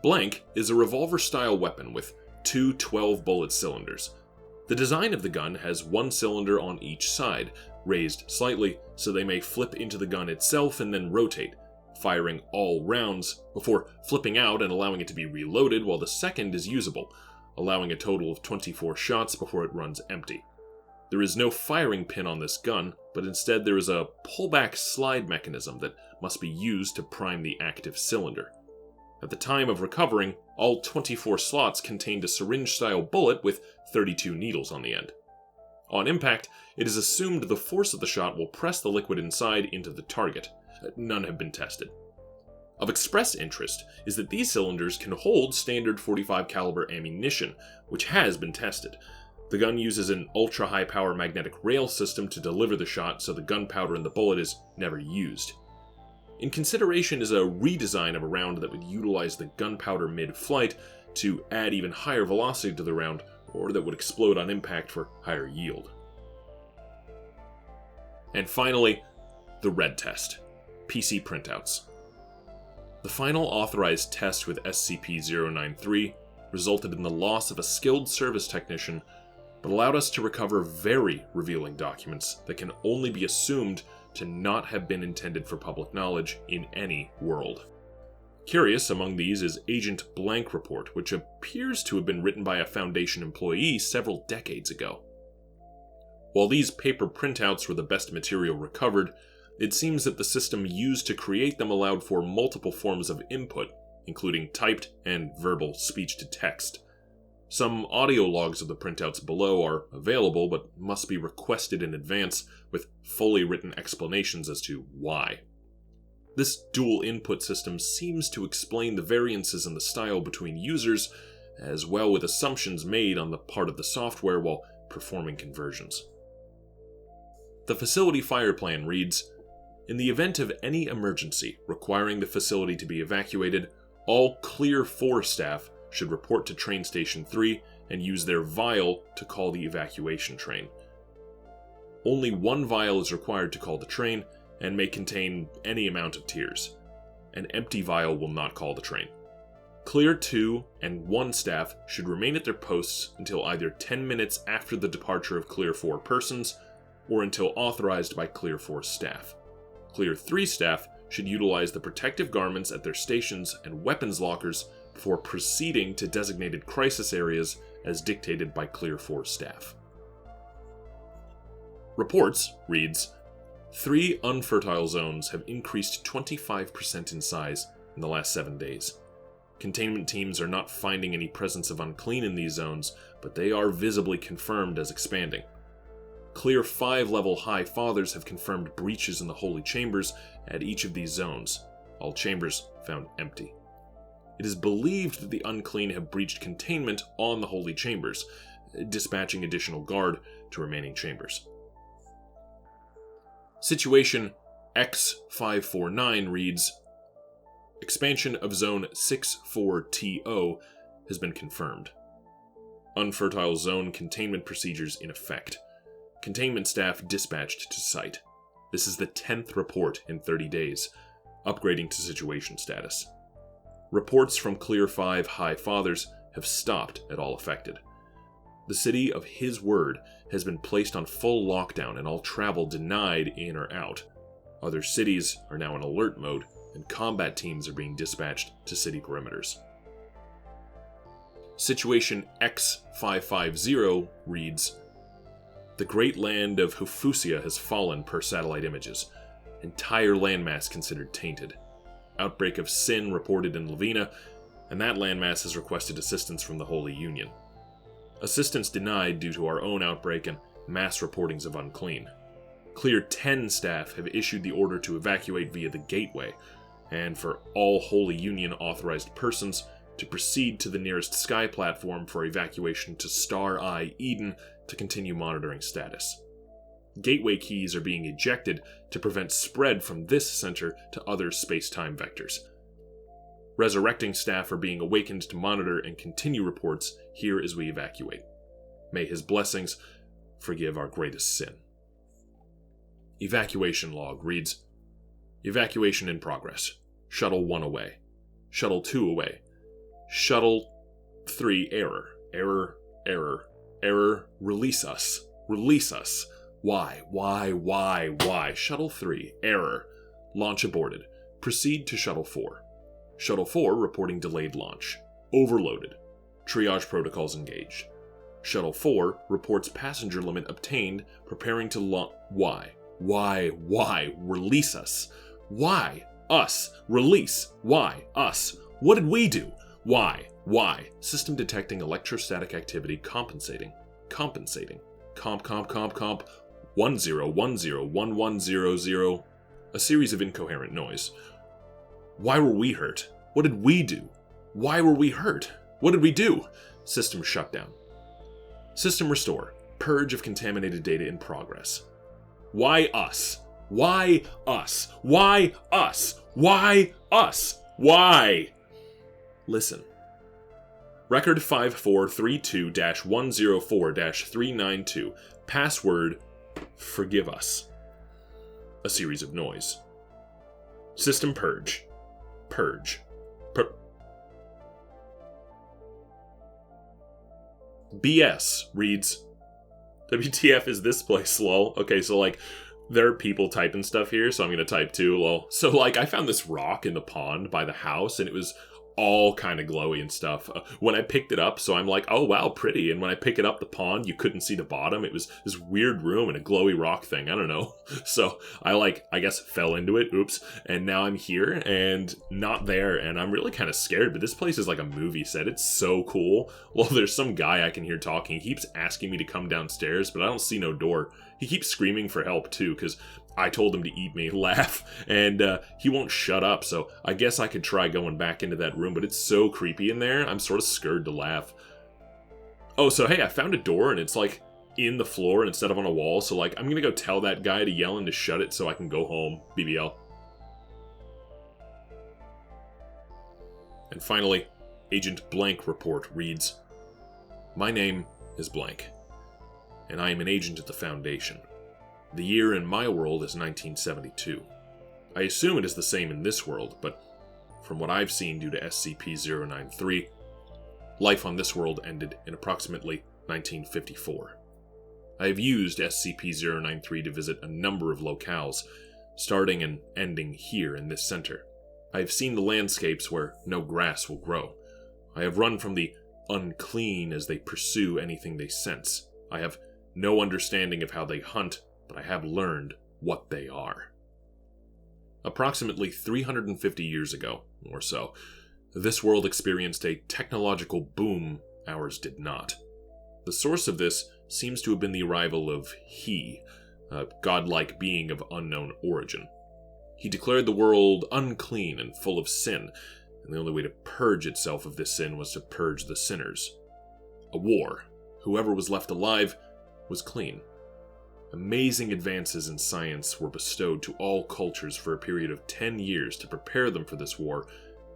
Blank is a revolver-style weapon with two 12-bullet cylinders. The design of the gun has one cylinder on each side, raised slightly so they may flip into the gun itself and then rotate, firing all rounds before flipping out and allowing it to be reloaded while the second is usable, allowing a total of 24 shots before it runs empty. There is no firing pin on this gun, but instead there is a pullback slide mechanism that must be used to prime the active cylinder. At the time of recovering, all 24 slots contained a syringe-style bullet with 32 needles on the end. On impact, it is assumed the force of the shot will press the liquid inside into the target. None have been tested. Of express interest is that these cylinders can hold standard .45 caliber ammunition, which has been tested. The gun uses an ultra-high power magnetic rail system to deliver the shot, so the gunpowder in the bullet is never used. In consideration is a redesign of a round that would utilize the gunpowder mid-flight to add even higher velocity to the round, or that would explode on impact for higher yield. And finally, the red test. PC printouts. The final authorized test with SCP-093 resulted in the loss of a skilled service technician, but allowed us to recover very revealing documents that can only be assumed to not have been intended for public knowledge in any world. Curious among these is Agent Blank Report, which appears to have been written by a Foundation employee several decades ago. While these paper printouts were the best material recovered, it seems that the system used to create them allowed for multiple forms of input, including typed and verbal speech-to-text. Some audio logs of the printouts below are available, but must be requested in advance with fully written explanations as to why. This dual input system seems to explain the variances in the style between users, as well with assumptions made on the part of the software while performing conversions. The facility fire plan reads, "In the event of any emergency requiring the facility to be evacuated, all Clear 4 staff should report to Train Station 3 and use their vial to call the evacuation train. Only one vial is required to call the train, and may contain any amount of tiers. An empty vial will not call the train. Clear 2 and 1 staff should remain at their posts until either 10 minutes after the departure of Clear 4 persons, or until authorized by Clear 4 staff. Clear 3 staff should utilize the protective garments at their stations and weapons lockers before proceeding to designated crisis areas as dictated by Clear 4 staff. Reports reads, 3 unfertile zones have increased 25% in size in the last 7 days. Containment teams are not finding any presence of unclean in these zones, but they are visibly confirmed as expanding. Clear 5 level High Fathers have confirmed breaches in the holy chambers at each of these zones, all chambers found empty. It is believed that the unclean have breached containment on the holy chambers, dispatching additional guard to remaining chambers. Situation X549 reads, expansion of Zone 64TO has been confirmed. Unfertile zone containment procedures in effect. Containment staff dispatched to site. This is the 10th report in 30 days, upgrading to situation status. Reports from Clear 5 High Fathers have stopped at all affected. The city of His Word has been placed on full lockdown and all travel denied in or out. Other cities are now in alert mode, and combat teams are being dispatched to city perimeters. Situation X550 reads, the great land of Hufusia has fallen per satellite images. Entire landmass considered tainted. Outbreak of sin reported in Lavina, and that landmass has requested assistance from the Holy Union. Assistance denied due to our own outbreak and mass reportings of unclean. Clear 10 staff have issued the order to evacuate via the gateway, and for all Holy Union authorized persons to proceed to the nearest sky platform for evacuation to Star Eye Eden to continue monitoring status. Gateway keys are being ejected to prevent spread from this center to other space-time vectors. Resurrecting staff are being awakened to monitor and continue reports here as we evacuate. May his blessings forgive our greatest sin. Evacuation log reads, evacuation in progress. Shuttle 1 away. Shuttle 2 away. Shuttle 3 error. Error. Release us. Release us. Why? Shuttle 3 error. Launch aborted. Proceed to Shuttle 4. Shuttle 4 reporting delayed launch. Overloaded. Triage protocols engaged. Shuttle 4 reports passenger limit obtained, preparing to launch. Why? Release us. Why? Us. Release. Why? Us. What did we do? Why? System detecting electrostatic activity compensating. Comp. 10101100. A series of incoherent noise. Why were we hurt? What did we do? Why were we hurt? What did we do? System shutdown. System restore. Purge of contaminated data in progress. Why us? Why us? Why us? Why us? Why? Listen. Record 5432-104-392. Password, forgive us. A series of noise. System purge. BS reads, WTF is this place, lol. Okay, so like, there are people typing stuff here, so I'm gonna type too, lol. So like, I found this rock in the pond by the house, and it was all kind of glowy and stuff. When I picked it up, so I'm like, oh wow, pretty. And when I pick it up the pond, you couldn't see the bottom. It was this weird room and a glowy rock thing. I don't know. So I guess fell into it. Oops. And now I'm here and not there. And I'm really kind of scared, but this place is like a movie set. It's so cool. Well, there's some guy I can hear talking. He keeps asking me to come downstairs, but I don't see no door. He keeps screaming for help too, because I told him to eat me, laugh, and he won't shut up, so I guess I could try going back into that room, but it's so creepy in there, I'm sort of scared to laugh. Oh, so hey, I found a door, and it's like in the floor instead of on a wall, so like, I'm gonna go tell that guy to yell and to shut it so I can go home, BBL. And finally, Agent Blank report reads, My name is blank, and I am an agent at the Foundation. The year in my world is 1972. I assume it is the same in this world, but from what I've seen due to SCP-093, life on this world ended in approximately 1954. I have used SCP-093 to visit a number of locales, starting and ending here in this center. I have seen the landscapes where no grass will grow. I have run from the unclean as they pursue anything they sense. I have no understanding of how they hunt, but I have learned what they are. Approximately 350 years ago, or so, this world experienced a technological boom ours did not. The source of this seems to have been the arrival of He, a godlike being of unknown origin. He declared the world unclean and full of sin, and the only way to purge itself of this sin was to purge the sinners. A war. Whoever was left alive was clean. Amazing advances in science were bestowed to all cultures for a period of 10 years to prepare them for this war,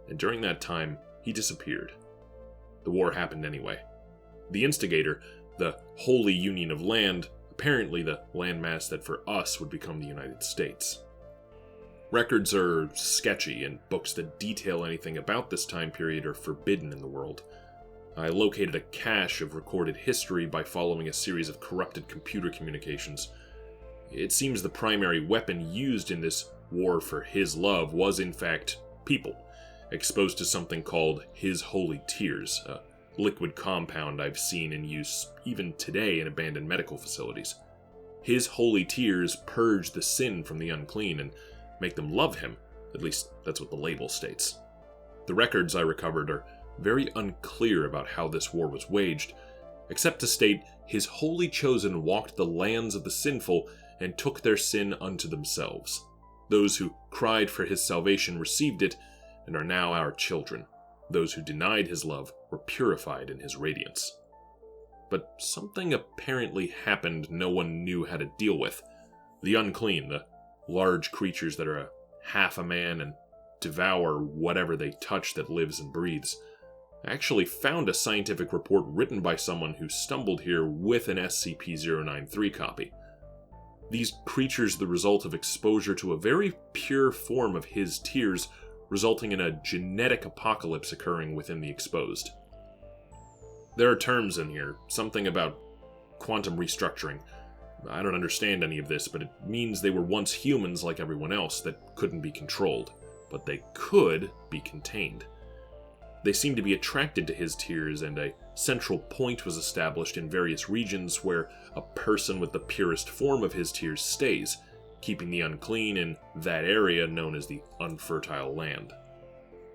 and during that time, he disappeared. The war happened anyway. The instigator, the Holy Union of Land, apparently the landmass that for us would become the United States. Records are sketchy, and books that detail anything about this time period are forbidden in the world. I located a cache of recorded history by following a series of corrupted computer communications. It seems the primary weapon used in this war for his love was, in fact, people, exposed to something called his holy tears, a liquid compound I've seen in use even today in abandoned medical facilities. His holy tears purge the sin from the unclean and make them love him, at least that's what the label states. The records I recovered are very unclear about how this war was waged, except to state his holy chosen walked the lands of the sinful and took their sin unto themselves. Those who cried for his salvation received it and are now our children. Those who denied his love were purified in his radiance. But something apparently happened no one knew how to deal with. The unclean, the large creatures that are a half a man and devour whatever they touch that lives and breathes. I actually found a scientific report written by someone who stumbled here with an SCP-093 copy. These creatures are the result of exposure to a very pure form of his tears, resulting in a genetic apocalypse occurring within the exposed. There are terms in here, something about quantum restructuring. I don't understand any of this, but it means they were once humans like everyone else that couldn't be controlled, but they could be contained. They seem to be attracted to his tears, and a central point was established in various regions where a person with the purest form of his tears stays, keeping the unclean in that area known as the unfertile land.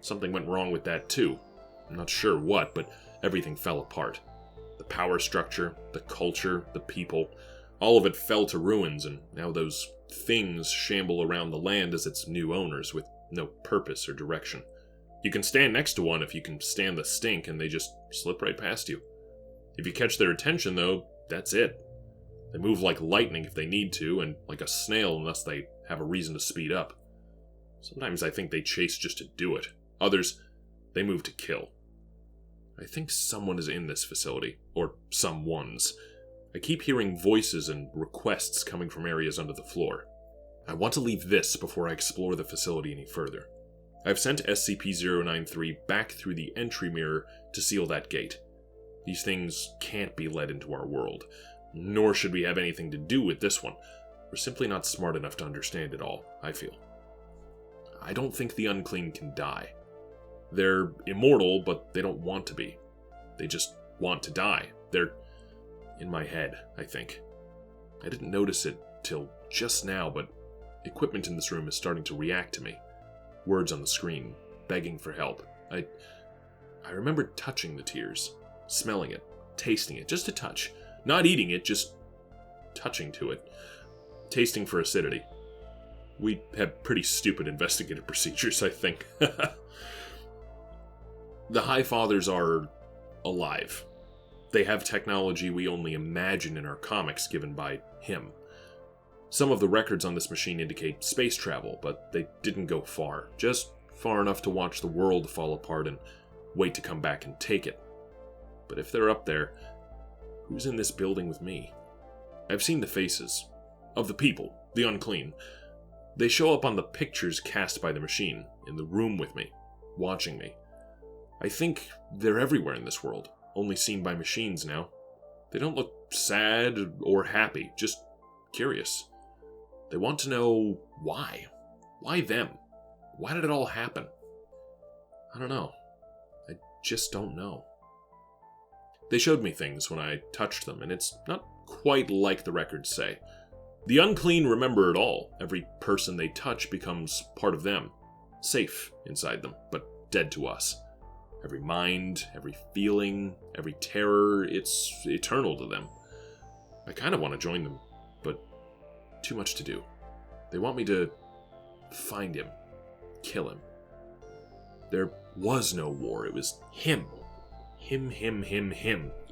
Something went wrong with that too. I'm not sure what, but everything fell apart. The power structure, the culture, the people, all of it fell to ruins, and now those things shamble around the land as its new owners with no purpose or direction. You can stand next to one if you can stand the stink, and they just slip right past you. If you catch their attention, though, that's it. They move like lightning if they need to, and like a snail unless they have a reason to speed up. Sometimes I think they chase just to do it. Others, they move to kill. I think someone is in this facility, or someone's. I keep hearing voices and requests coming from areas under the floor. I want to leave this before I explore the facility any further. I've sent SCP-093 back through the entry mirror to seal that gate. These things can't be let into our world, nor should we have anything to do with this one. We're simply not smart enough to understand it all, I feel. I don't think the unclean can die. They're immortal, but they don't want to be. They just want to die. They're in my head, I think. I didn't notice it till just now, but equipment in this room is starting to react to me. Words on the screen, begging for help. I remember touching the tears, smelling it, tasting it, just a touch. Not eating it, just touching to it. Tasting for acidity. We have pretty stupid investigative procedures, I think. The High Fathers are alive. They have technology we only imagine in our comics given by him. Some of the records on this machine indicate space travel, but they didn't go far. Just far enough to watch the world fall apart and wait to come back and take it. But if they're up there, who's in this building with me? I've seen the faces. Of the people, the unclean. They show up on the pictures cast by the machine, in the room with me, watching me. I think they're everywhere in this world, only seen by machines now. They don't look sad or happy, just curious. They want to know why. Why them? Why did it all happen? I don't know. I just don't know. They showed me things when I touched them, and it's not quite like the records say. The unclean remember it all. Every person they touch becomes part of them. Safe inside them, but dead to us. Every mind, every feeling, every terror, it's eternal to them. I kind of want to join them, but too much to do. They want me to find him, kill him. There was no war, it was him. Him.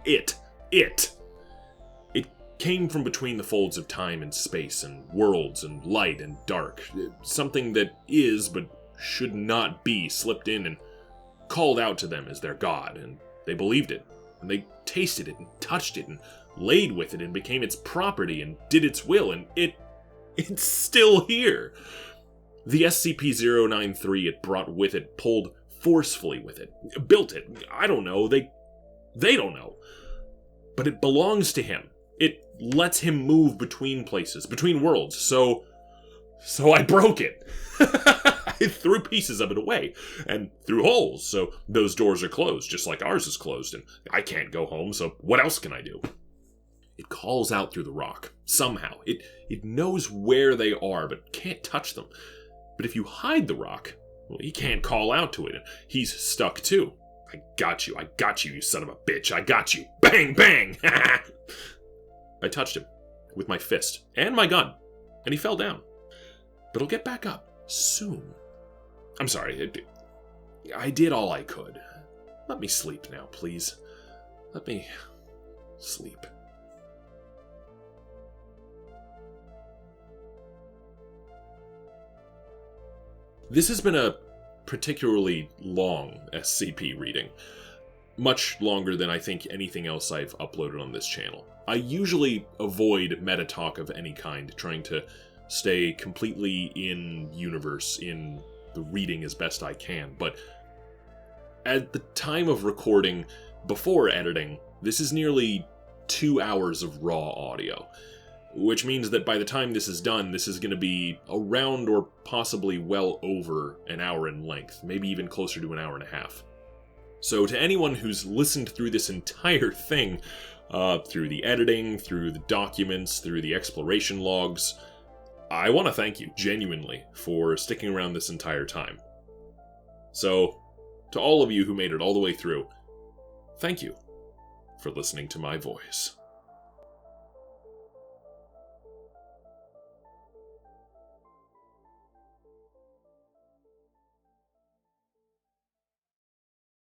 It. It came from between the folds of time and space and worlds and light and dark. Something that is, but should not be, slipped in and called out to them as their god, and they believed it, and they tasted it and touched it and laid with it and became its property and did its will, and it's still here. The SCP-093 it brought with it pulled forcefully with it, built it. I don't know, they don't know. But it belongs to him. It lets him move between places, between worlds, so I broke it. I threw pieces of it away, and through holes, so those doors are closed, just like ours is closed, and I can't go home, so what else can I do? It calls out through the rock, somehow. It knows where they are, but can't touch them. But if you hide the rock, well, he can't call out to it, and he's stuck too. I got you, you son of a bitch, I got you. Bang, bang! I touched him with my fist and my gun, and he fell down. But he'll get back up soon. I'm sorry, I did all I could. Let me sleep now, please. Let me sleep. This has been a particularly long SCP reading. Much longer than I think anything else I've uploaded on this channel. I usually avoid meta talk of any kind, trying to stay completely in universe, in the reading as best I can, but at the time of recording, before editing, this is nearly 2 hours of raw audio, which means that by the time this is done, this is going to be around or possibly well over an hour in length, maybe even closer to an hour and a half. So to anyone who's listened through this entire thing, through the editing, through the documents, through the exploration logs, I want to thank you, genuinely, for sticking around this entire time. So, to all of you who made it all the way through, thank you for listening to my voice.